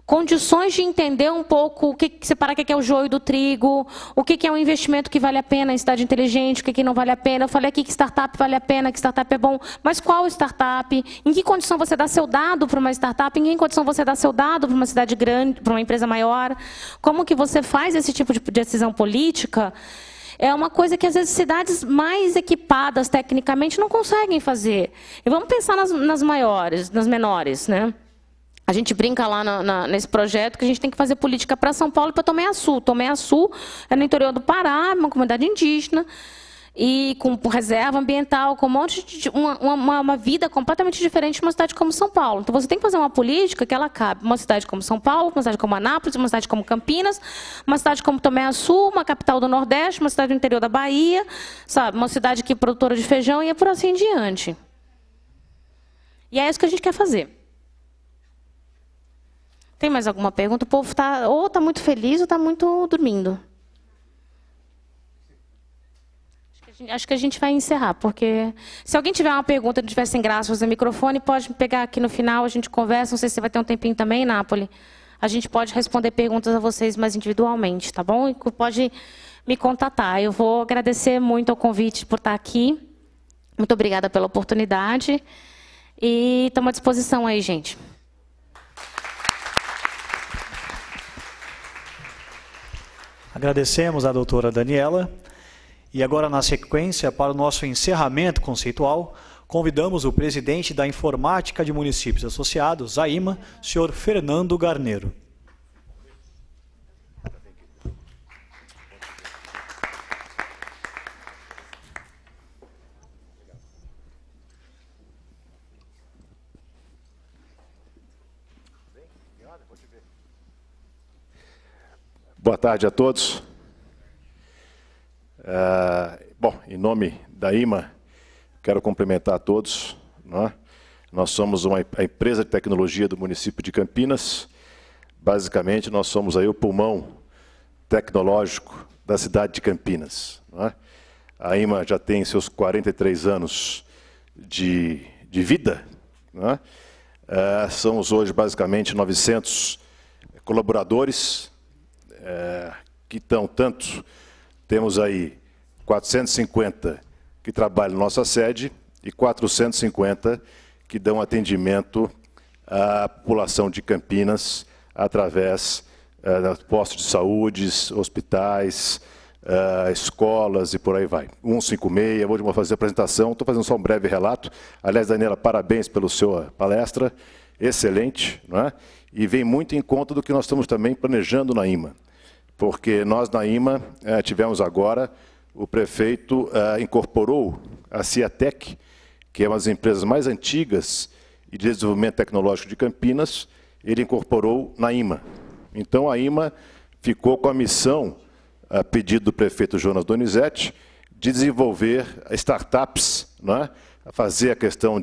condições de entender um pouco separar o que é o joio do trigo, o que é um investimento que vale a pena em cidade inteligente, o que não vale a pena. Eu falei aqui que startup vale a pena, que startup é bom, mas qual startup? Em que condição você dá seu dado para uma startup? Em que condição você dá seu dado para uma cidade grande, para uma empresa maior? Como que você faz esse tipo de decisão política? É uma coisa que, às vezes, cidades mais equipadas tecnicamente não conseguem fazer. E vamos pensar nas maiores, nas menores, né? A gente brinca lá nesse projeto que a gente tem que fazer política para São Paulo e para Tomé Açu. Tomé Açu é no interior do Pará, uma comunidade indígena, e com reserva ambiental, com um monte de uma vida completamente diferente de uma cidade como São Paulo. Então, você tem que fazer uma política que ela cabe uma cidade como São Paulo, uma cidade como Anápolis, uma cidade como Campinas, uma cidade como Tomé Açu, uma capital do Nordeste, uma cidade do interior da Bahia, sabe, uma cidade que é produtora de feijão e é por assim em diante. E é isso que a gente quer fazer. Tem mais alguma pergunta? O povo ou está muito feliz ou está muito dormindo. Acho que a gente vai encerrar, porque se alguém tiver uma pergunta e não tiver sem graça, fazer o microfone, pode pegar aqui no final, a gente conversa. Não sei se você vai ter um tempinho também, Nápoles. A gente pode responder perguntas a vocês mais individualmente, tá bom? E pode me contatar. Eu vou agradecer muito o convite por estar aqui. Muito obrigada pela oportunidade. E estamos à disposição aí, gente. Agradecemos a doutora Daniela. E agora, na sequência, para o nosso encerramento conceitual, convidamos o presidente da Informática de Municípios Associados, AIMA, senhor Fernando Garneiro. Boa tarde a todos. Bom, em nome da IMA, quero cumprimentar a todos. Né? Nós somos a empresa de tecnologia do município de Campinas. Basicamente, nós somos aí o pulmão tecnológico da cidade de Campinas. Né? A IMA já tem seus 43 anos de vida. Né? Somos hoje basicamente 900 colaboradores que estão temos aí 450 que trabalham na nossa sede e 450 que dão atendimento à população de Campinas através de postos de saúde, hospitais, escolas e por aí vai. 156, vou fazer a apresentação, estou fazendo só um breve relato. Aliás, Daniela, parabéns pela sua palestra, excelente, não é? E vem muito em conta do que nós estamos também planejando na IMA. Porque nós, na IMA, tivemos agora, o prefeito incorporou a Ciatec, que é uma das empresas mais antigas de desenvolvimento tecnológico de Campinas, ele incorporou na IMA. Então, a IMA ficou com a missão, a pedido do prefeito Jonas Donizete, de desenvolver startups, né? Fazer a questão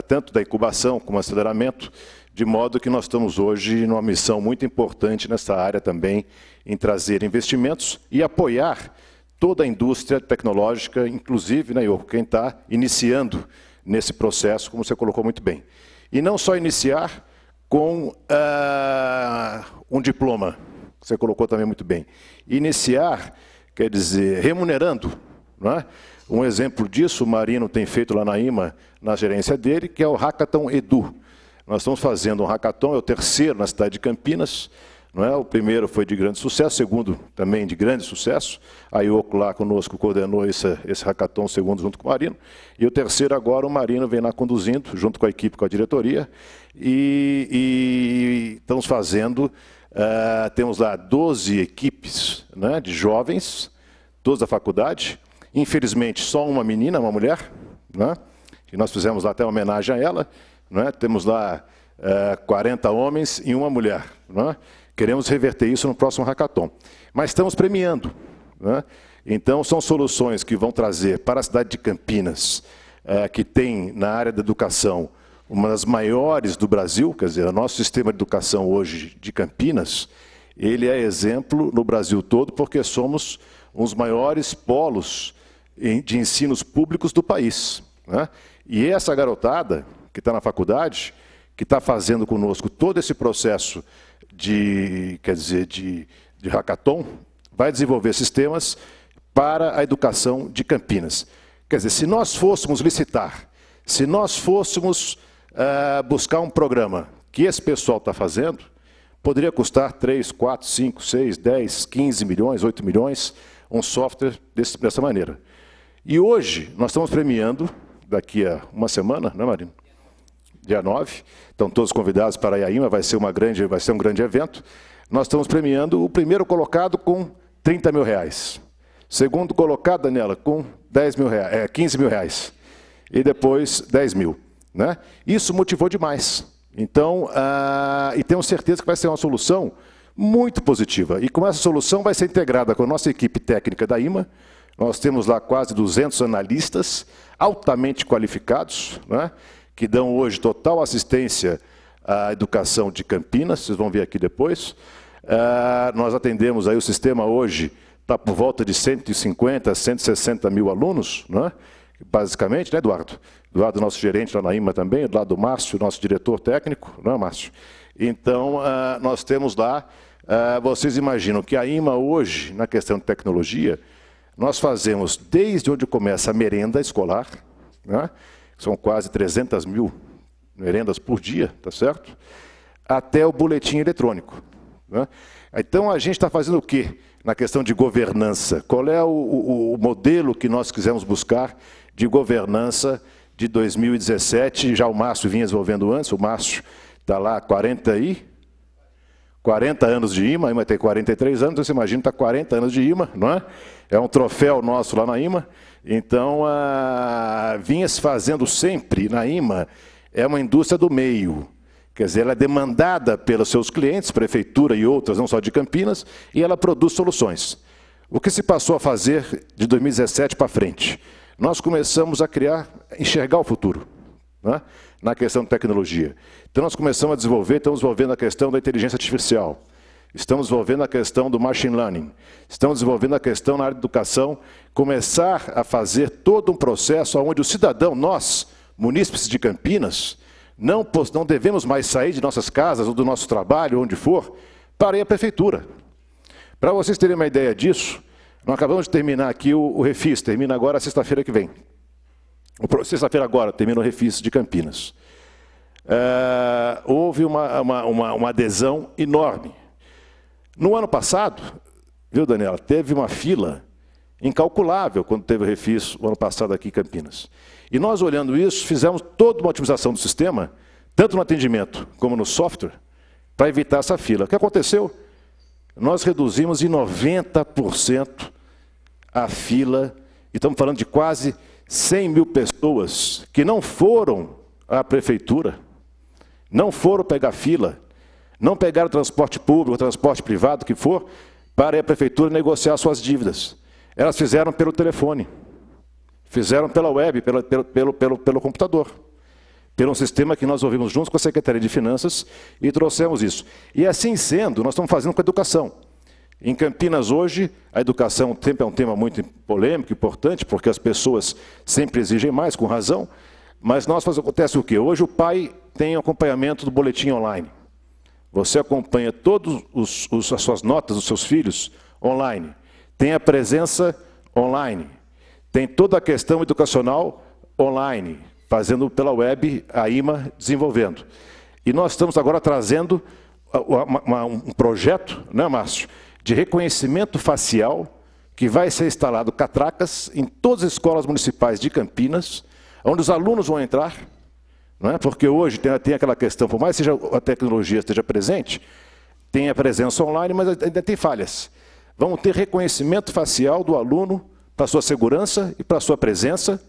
tanto da incubação como aceleramento, de modo que nós estamos hoje numa missão muito importante nessa área também, em trazer investimentos e apoiar toda a indústria tecnológica, inclusive, né, quem está iniciando nesse processo, como você colocou muito bem. E não só iniciar com um diploma, que você colocou também muito bem. Iniciar, quer dizer, remunerando. Não é? Um exemplo disso, o Marino tem feito lá na IMA, na gerência dele, que é o Hackathon Edu. Nós estamos fazendo um hackathon, é o terceiro na cidade de Campinas. Não é? O primeiro foi de grande sucesso, o segundo também de grande sucesso. A Yoko lá conosco coordenou esse hackathon, o segundo junto com o Marino. E o terceiro agora, o Marino vem lá conduzindo, junto com a equipe, com a diretoria. E estamos fazendo, temos lá 12 equipes, né, de jovens, todos da faculdade. Infelizmente, só uma menina, uma mulher, né, e nós fizemos lá até uma homenagem a ela. Né, temos lá 40 homens e uma mulher. Né. Queremos reverter isso no próximo hackathon. Mas estamos premiando. Né? Então, são soluções que vão trazer para a cidade de Campinas, que tem, na área da educação, uma das maiores do Brasil, quer dizer, o nosso sistema de educação hoje de Campinas, ele é exemplo no Brasil todo, porque somos um dos maiores polos de ensinos públicos do país. Né? E essa garotada, que está na faculdade, que está fazendo conosco todo esse processo de hackathon, vai desenvolver sistemas para a educação de Campinas. Quer dizer, se nós fôssemos licitar, se nós fôssemos buscar um programa que esse pessoal está fazendo, poderia custar 3, 4, 5, 6, 10, 15 milhões, 8 milhões, um software dessa maneira. E hoje, nós estamos premiando, daqui a uma semana, não é, Marino? Dia 9, estão todos convidados para a IMA, vai ser um grande evento. Nós estamos premiando o primeiro colocado com 30 mil reais. Segundo colocado, Daniela, com 15 mil reais. E depois 10 mil. Né? Isso motivou demais. Então, e temos certeza que vai ser uma solução muito positiva. E com essa solução vai ser integrada com a nossa equipe técnica da IMA. Nós temos lá quase 200 analistas altamente qualificados, né? Que dão hoje total assistência à educação de Campinas, vocês vão ver aqui depois. Nós atendemos aí o sistema hoje está por volta de 150, 160 mil alunos, né? Basicamente, né, Eduardo? Eduardo, nosso gerente lá na IMA também, do lado do Márcio, nosso diretor técnico, não é, Márcio? Então, nós temos lá, vocês imaginam que a IMA hoje, na questão de tecnologia, nós fazemos desde onde começa a merenda escolar, né? São quase 300 mil merendas por dia, tá certo? Até o boletim eletrônico, né? Então, a gente está fazendo o quê na questão de governança? Qual é o modelo que nós quisemos buscar de governança de 2017? Já o Márcio vinha desenvolvendo antes, o Márcio está lá há 40 anos de IMA, a IMA tem 43 anos, então você imagina que está 40 anos de IMA, não é? É um troféu nosso lá na IMA. Então, vinha se fazendo sempre na IMA, é uma indústria do meio. Quer dizer, ela é demandada pelos seus clientes, prefeitura e outras, não só de Campinas, e ela produz soluções. O que se passou a fazer de 2017 para frente? Nós começamos a enxergar o futuro, né, na questão de tecnologia. Então, nós começamos a desenvolver, estamos desenvolvendo a questão da inteligência artificial, estamos desenvolvendo a questão do machine learning, estamos desenvolvendo a questão na área de educação, começar a fazer todo um processo onde o cidadão, nós, munícipes de Campinas, não devemos mais sair de nossas casas ou do nosso trabalho, onde for, para ir à prefeitura. Para vocês terem uma ideia disso, nós acabamos de terminar aqui o Refis, termina agora sexta-feira que vem. Sexta-feira agora, termina o Refis de Campinas. Houve uma adesão enorme. No ano passado, viu, Daniela, teve uma fila incalculável quando teve o Refis o ano passado aqui em Campinas. E nós, olhando isso, fizemos toda uma otimização do sistema, tanto no atendimento como no software, para evitar essa fila. O que aconteceu? Nós reduzimos em 90% a fila, e estamos falando de quase 100 mil pessoas que não foram à prefeitura, não foram pegar fila, não pegaram transporte público, transporte privado, que for, para ir à prefeitura negociar suas dívidas. Elas fizeram pelo telefone, fizeram pela web, pelo computador, pelo sistema que nós ouvimos juntos com a Secretaria de Finanças e trouxemos isso. E assim sendo, nós estamos fazendo com a educação. Em Campinas hoje, a educação sempre é um tema muito polêmico, importante, porque as pessoas sempre exigem mais, com razão, mas acontece o quê? Hoje o pai tem acompanhamento do boletim online. Você acompanha todas as suas notas dos seus filhos online. Tem a presença online. Tem toda a questão educacional online, fazendo pela web, a IMA desenvolvendo. E nós estamos agora trazendo um projeto, né, Márcio, de reconhecimento facial, que vai ser instalado catracas em todas as escolas municipais de Campinas, onde os alunos vão entrar, não é? Porque hoje tem aquela questão, por mais que a tecnologia esteja presente, tem a presença online, mas ainda tem falhas. Vamos ter reconhecimento facial do aluno para a sua segurança e para a sua presença,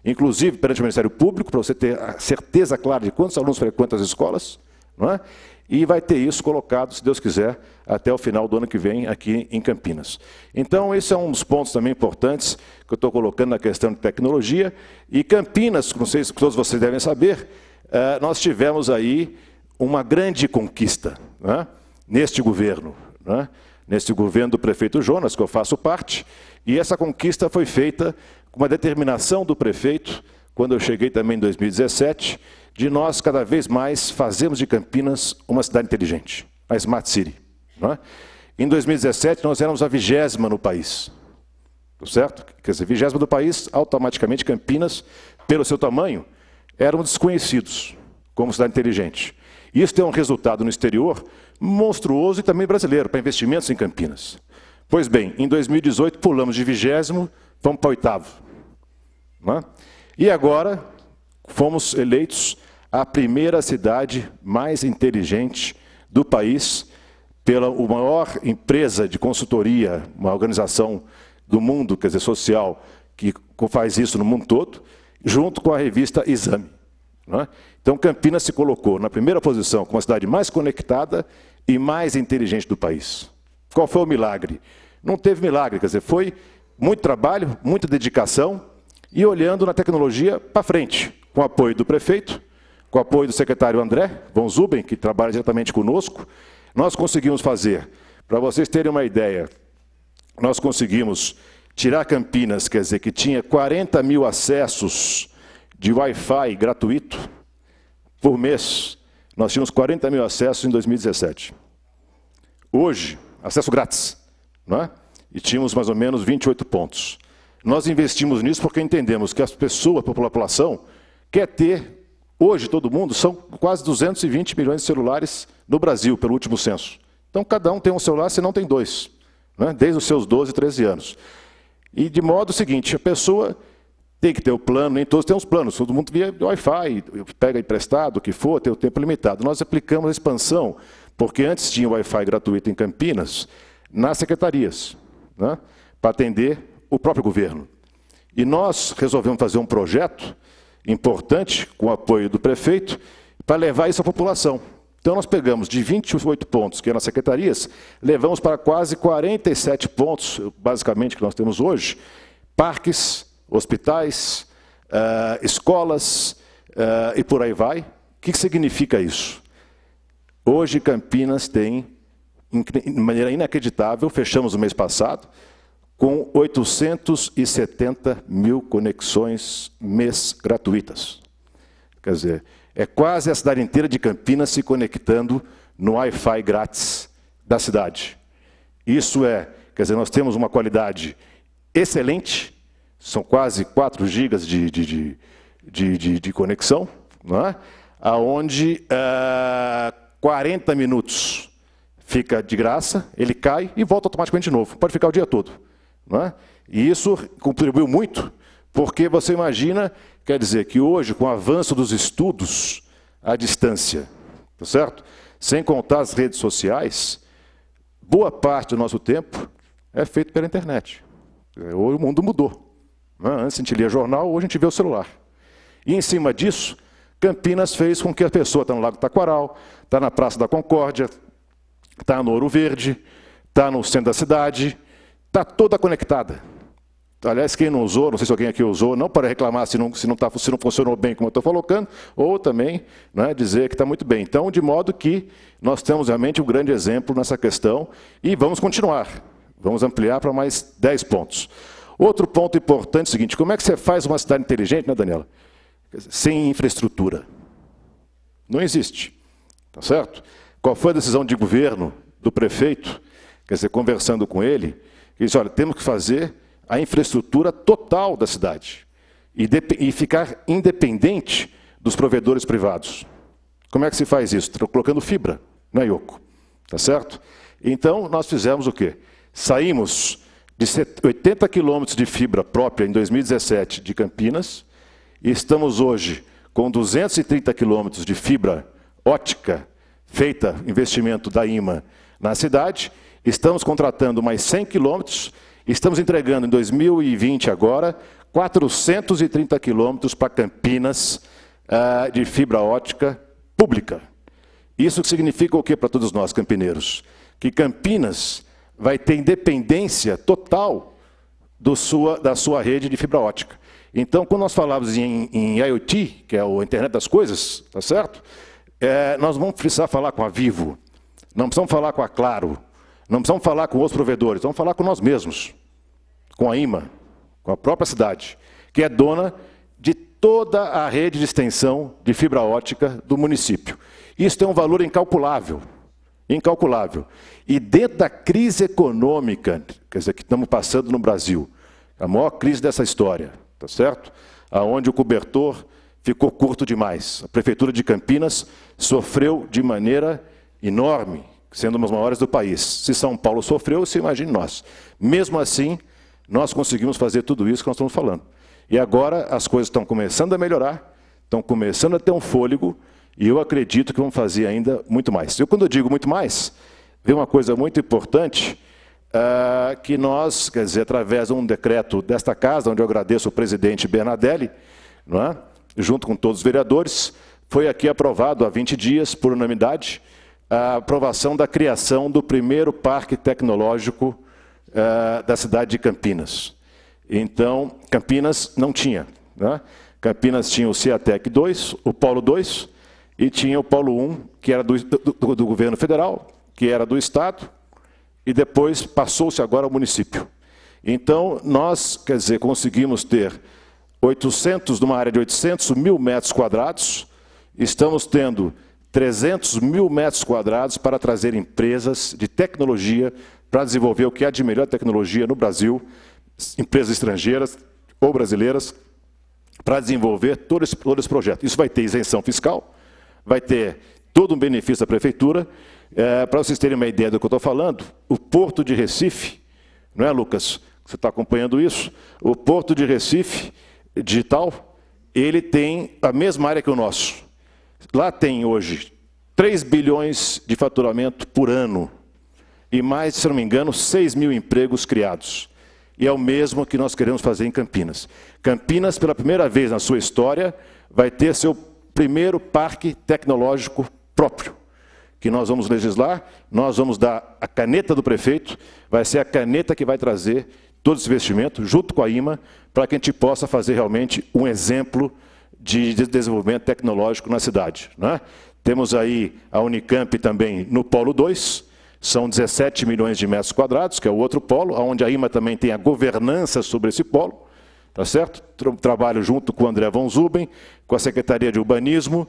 inclusive perante o Ministério Público, para você ter a certeza clara de quantos alunos frequentam as escolas, não é? E vai ter isso colocado, se Deus quiser, até o final do ano que vem, aqui em Campinas. Então, esse é um dos pontos também importantes que eu estou colocando na questão de tecnologia. E Campinas, não sei se todos vocês devem saber, nós tivemos aí uma grande conquista, né, neste governo, né, neste governo do prefeito Jonas, que eu faço parte, e essa conquista foi feita com uma determinação do prefeito, quando eu cheguei também em 2017, de nós cada vez mais fazermos de Campinas uma cidade inteligente, a Smart City. Não é? Em 2017, nós éramos a 20ª no país, certo? Quer dizer, 20ª do país, automaticamente Campinas, pelo seu tamanho, eram desconhecidos como cidade inteligente. Isso tem um resultado no exterior monstruoso e também brasileiro, para investimentos em Campinas. Pois bem, em 2018 pulamos de 20º, vamos para 8º. Não é? E agora fomos eleitos a primeira cidade mais inteligente do país pela maior empresa de consultoria, uma organização do mundo, quer dizer, social, que faz isso no mundo todo, junto com a revista Exame. Não é? Então, Campinas se colocou na primeira posição como a cidade mais conectada e mais inteligente do país. Qual foi o milagre? Não teve milagre, quer dizer, foi muito trabalho, muita dedicação e olhando na tecnologia para frente, com o apoio do prefeito, com o apoio do secretário André von Zuben, que trabalha diretamente conosco, nós conseguimos fazer, para vocês terem uma ideia, nós conseguimos tirar Campinas, quer dizer, que tinha 40 mil acessos de Wi-Fi gratuito por mês. Nós tínhamos 40 mil acessos em 2017. Hoje, acesso grátis, não é? E tínhamos mais ou menos 28 pontos. Nós investimos nisso porque entendemos que as pessoas, a população, quer ter, hoje todo mundo, são quase 220 milhões de celulares no Brasil, pelo último censo. Então, cada um tem um celular, se não tem dois, né? Desde os seus 12, 13 anos. E de modo seguinte, a pessoa tem que ter o plano, nem todos têm os planos, todo mundo via Wi-Fi, pega emprestado, o que for, tem o tempo limitado. Nós aplicamos a expansão, porque antes tinha Wi-Fi gratuito em Campinas, nas secretarias, né, para atender o próprio governo. E nós resolvemos fazer um projeto importante, com o apoio do prefeito, para levar isso à população. Então nós pegamos de 28 pontos, que eram nas secretarias, levamos para quase 47 pontos, basicamente, que nós temos hoje, parques, hospitais, escolas e por aí vai. O que significa isso? Hoje Campinas tem, de maneira inacreditável, fechamos o mês passado, com 870 mil conexões mês gratuitas. Quer dizer, é quase a cidade inteira de Campinas se conectando no Wi-Fi grátis da cidade. Isso quer dizer, nós temos uma qualidade excelente, são quase 4 gigas de conexão, não é? Onde 40 minutos fica de graça, ele cai e volta automaticamente de novo. Pode ficar o dia todo. Não é? E isso contribuiu muito, porque você imagina, quer dizer, que hoje, com o avanço dos estudos à distância, tá certo? Sem contar as redes sociais, boa parte do nosso tempo é feito pela internet. Hoje o mundo mudou. Antes a gente lia jornal, hoje a gente vê o celular. E em cima disso, Campinas fez com que a pessoa está no Lago Taquaral, está na Praça da Concórdia, está no Ouro Verde, está no centro da cidade, está toda conectada. Aliás, quem não usou, não sei se alguém aqui usou, não para reclamar se não funcionou bem, como eu estou colocando, ou também, né, dizer que está muito bem. Então, de modo que nós temos realmente um grande exemplo nessa questão e vamos continuar. Vamos ampliar para mais 10 pontos. Outro ponto importante é o seguinte: como é que você faz uma cidade inteligente, né, Daniela? Sem infraestrutura. Não existe. Tá certo? Qual foi a decisão de governo do prefeito? Quer dizer, conversando com ele, ele disse: olha, temos que fazer a infraestrutura total da cidade e ficar independente dos provedores privados. Como é que se faz isso? Colocando fibra, né, Yoko? Tá certo? Então, nós fizemos o quê? Saímos de 80 quilômetros de fibra própria em 2017 de Campinas, e estamos hoje com 230 quilômetros de fibra ótica, feita investimento da IMA na cidade, estamos contratando mais 100 quilômetros, estamos entregando em 2020 agora 430 quilômetros para Campinas de fibra ótica pública. Isso significa o que para todos nós campineiros? Que Campinas vai ter independência total da sua rede de fibra ótica. Então, quando nós falamos em IoT, que é a internet das coisas, tá certo? Nós vamos precisar falar com a Vivo, não precisamos falar com a Claro, não precisamos falar com outros provedores, vamos falar com nós mesmos, com a IMA, com a própria cidade, que é dona de toda a rede de extensão de fibra ótica do município. Isso tem um valor incalculável. Incalculável. E dentro da crise econômica, quer dizer, que estamos passando no Brasil, a maior crise dessa história, tá certo? Aonde o cobertor ficou curto demais. A Prefeitura de Campinas sofreu de maneira enorme, sendo uma das maiores do país. Se São Paulo sofreu, se imagine nós. Mesmo assim, nós conseguimos fazer tudo isso que nós estamos falando. E agora as coisas estão começando a melhorar, estão começando a ter um fôlego, e eu acredito que vamos fazer ainda muito mais. Quando eu digo muito mais, vem uma coisa muito importante, que nós, quer dizer, através de um decreto desta casa, onde eu agradeço o presidente Bernadelli, não é? Junto com todos os vereadores, foi aqui aprovado há 20 dias, por unanimidade, a aprovação da criação do primeiro parque tecnológico da cidade de Campinas. Então, Campinas não tinha. Né? Campinas tinha o CIATEC 2, o Polo 2, e tinha o Polo 1, que era do governo federal, que era do Estado, e depois passou-se agora ao município. Então, nós, quer dizer, conseguimos ter 800, numa área de 800 mil metros quadrados, estamos tendo 300 mil metros quadrados para trazer empresas de tecnologia para desenvolver o que há de melhor tecnologia no Brasil, empresas estrangeiras ou brasileiras, para desenvolver todo esse projeto. Isso vai ter isenção fiscal, vai ter todo um benefício da prefeitura. Para vocês terem uma ideia do que eu estou falando, o Porto de Recife, não é, Lucas? Você está acompanhando isso? O Porto de Recife Digital, ele tem a mesma área que o nosso. Lá tem hoje 3 bilhões de faturamento por ano e mais, se não me engano, 6 mil empregos criados. E é o mesmo que nós queremos fazer em Campinas. Campinas, pela primeira vez na sua história, vai ter seu primeiro parque tecnológico próprio, que nós vamos legislar, nós vamos dar a caneta do prefeito, vai ser a caneta que vai trazer todo esse investimento, junto com a IMA, para que a gente possa fazer realmente um exemplo de desenvolvimento tecnológico na cidade, né? Temos aí a Unicamp também no Polo 2, são 17 milhões de metros quadrados, que é o outro polo, onde a IMA também tem a governança sobre esse polo, tá certo? Trabalho junto com o André Von Zuben, com a Secretaria de Urbanismo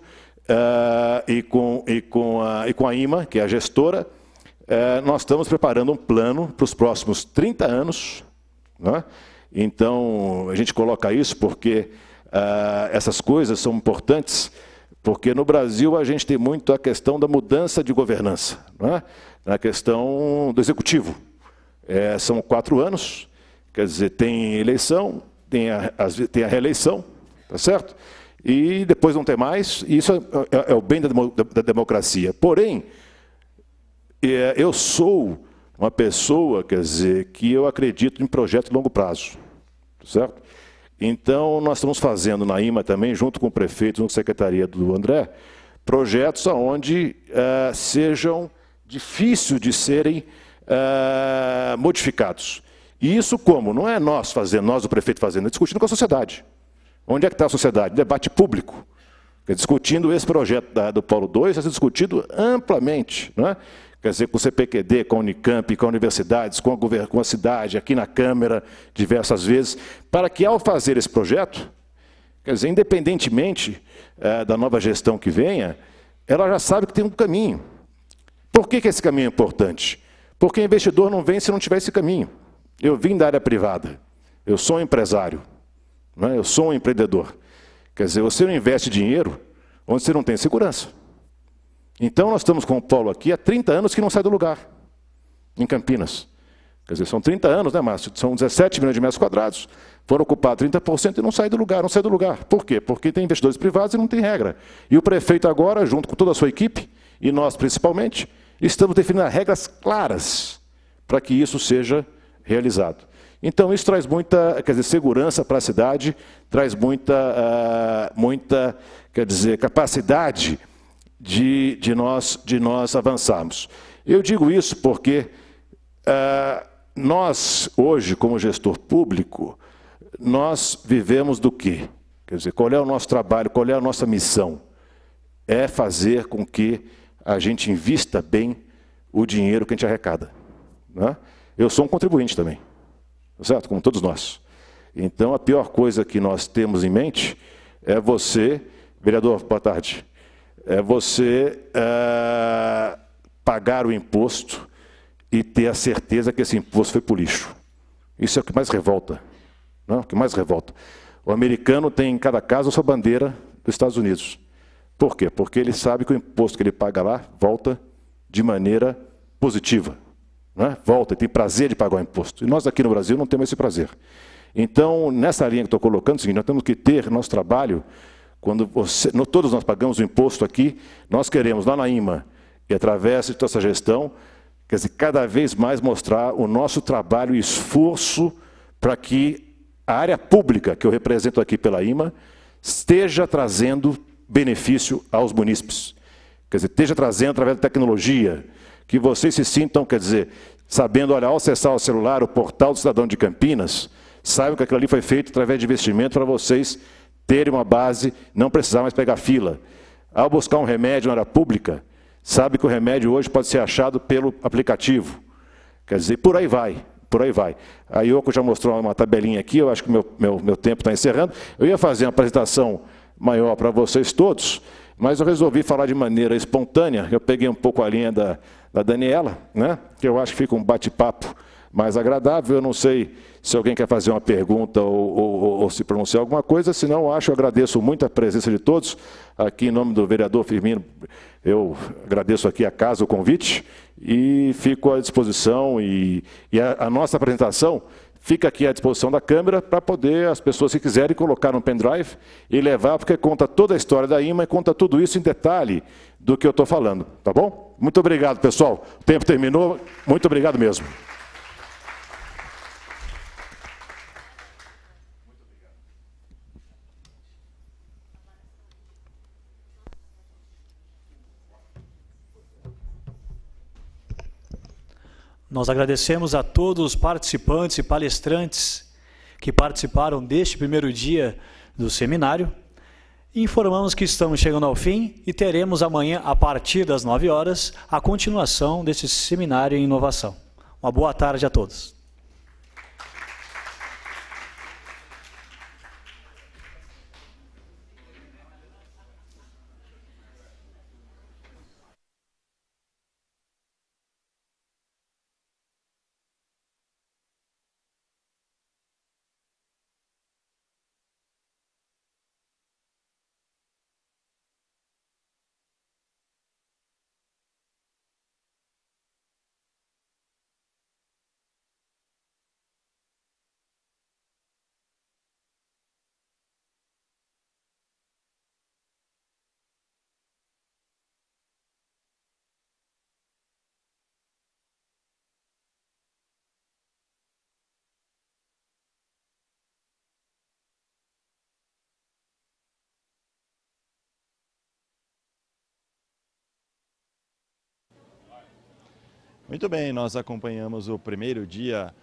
e com a IMA, que é a gestora. Nós estamos preparando um plano para os próximos 30 anos, né? Então, a gente coloca isso porque essas coisas são importantes, porque no Brasil a gente tem muito a questão da mudança de governança, né? Na questão do executivo. São 4 anos, quer dizer, tem eleição, tem a reeleição, tá certo? E depois não tem mais, e isso é o bem da democracia. Porém, eu sou uma pessoa, quer dizer, que eu acredito em projeto de longo prazo, tá certo? Então, nós estamos fazendo na IMA também, junto com o prefeito, junto com a secretaria do André, projetos onde sejam difíceis de serem modificados. E isso como? Não é nós fazendo, nós o prefeito fazendo, é discutindo com a sociedade. Onde é que está a sociedade? Debate público. Discutindo esse projeto do Polo 2, vai ser discutido amplamente, não é? Quer dizer, com o CPQD, com a Unicamp, com as universidades, com a cidade, aqui na Câmara, diversas vezes, para que, ao fazer esse projeto, quer dizer, independentemente da nova gestão que venha, ela já sabe que tem um caminho. Por que esse caminho é importante? Porque o investidor não vem se não tiver esse caminho. Eu vim da área privada, eu sou um empresário, né? Eu sou um empreendedor. Quer dizer, você não investe dinheiro onde você não tem segurança. Então, nós estamos com o polo aqui há 30 anos que não sai do lugar, em Campinas. Quer dizer, são 30 anos, né, Márcio? São 17 milhões de metros quadrados, foram ocupados 30% e não sai do lugar, não sai do lugar. Por quê? Porque tem investidores privados e não tem regra. E o prefeito agora, junto com toda a sua equipe, e nós principalmente, estamos definindo regras claras para que isso seja realizado. Então, isso traz muita, quer dizer, segurança para a cidade, traz muita, quer dizer, capacidade de nós avançarmos. Eu digo isso porque nós, hoje, como gestor público, nós vivemos do quê? Quer dizer, qual é o nosso trabalho, qual é a nossa missão? É fazer com que a gente invista bem o dinheiro que a gente arrecada, né? Eu sou um contribuinte também, certo? Como todos nós. Então, a pior coisa que nós temos em mente é você, vereador, boa tarde, é você pagar o imposto e ter a certeza que esse imposto foi para o lixo. Isso é o que mais revolta, não? O que mais revolta. O americano tem em cada casa a sua bandeira dos Estados Unidos. Por quê? Porque ele sabe que o imposto que ele paga lá volta de maneira positiva, né? Volta, ele tem prazer de pagar o imposto. E nós aqui no Brasil não temos esse prazer. Então, nessa linha que estou colocando, é o seguinte, nós temos que ter nosso trabalho, quando todos nós pagamos o imposto aqui, nós queremos lá na IMA, e através de toda essa gestão, quer dizer, cada vez mais mostrar o nosso trabalho e esforço para que a área pública, que eu represento aqui pela IMA, esteja trazendo benefício aos munícipes. Quer dizer, esteja trazendo através da tecnologia, que vocês se sintam, quer dizer, sabendo, olha, ao acessar o celular, o portal do Cidadão de Campinas, saibam que aquilo ali foi feito através de investimento para vocês terem uma base, não precisar mais pegar fila. Ao buscar um remédio na área pública, sabe que o remédio hoje pode ser achado pelo aplicativo. Quer dizer, por aí vai. Por aí vai. A Yoko já mostrou uma tabelinha aqui, eu acho que meu tempo está encerrando. Eu ia fazer uma apresentação maior para vocês todos, mas eu resolvi falar de maneira espontânea. Eu peguei um pouco a linha da Daniela, né? Que eu acho que fica um bate-papo mais agradável. Eu não sei se alguém quer fazer uma pergunta ou se pronunciar alguma coisa, senão eu agradeço muito a presença de todos. Aqui, em nome do vereador Firmino, eu agradeço aqui a casa o convite e fico à disposição. E a nossa apresentação fica aqui à disposição da câmera para poder as pessoas que quiserem colocar no pendrive e levar, porque conta toda a história da IMA e conta tudo isso em detalhe do que eu estou falando, tá bom? Muito obrigado, pessoal. O tempo terminou. Muito obrigado mesmo. Nós agradecemos a todos os participantes e palestrantes que participaram deste primeiro dia do seminário. Informamos que estamos chegando ao fim e teremos amanhã, a partir das 9 horas, a continuação desse seminário em inovação. Uma boa tarde a todos. Muito bem, nós acompanhamos o primeiro dia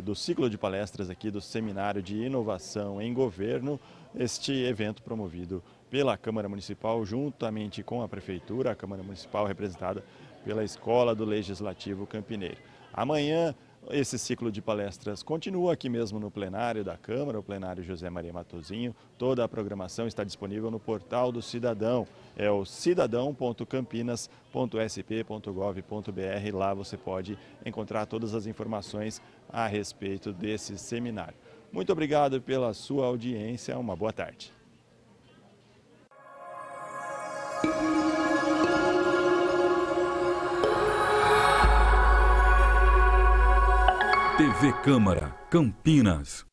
do ciclo de palestras aqui do Seminário de Inovação em Governo, este evento promovido pela Câmara Municipal juntamente com a Prefeitura, a Câmara Municipal representada pela Escola do Legislativo Campineiro. Amanhã esse ciclo de palestras continua aqui mesmo no plenário da Câmara, o plenário José Maria Matosinho. Toda a programação está disponível no portal do Cidadão, é o cidadão.campinas.sp.gov.br. Lá você pode encontrar todas as informações a respeito desse seminário. Muito obrigado pela sua audiência, uma boa tarde. TV Câmara, Campinas.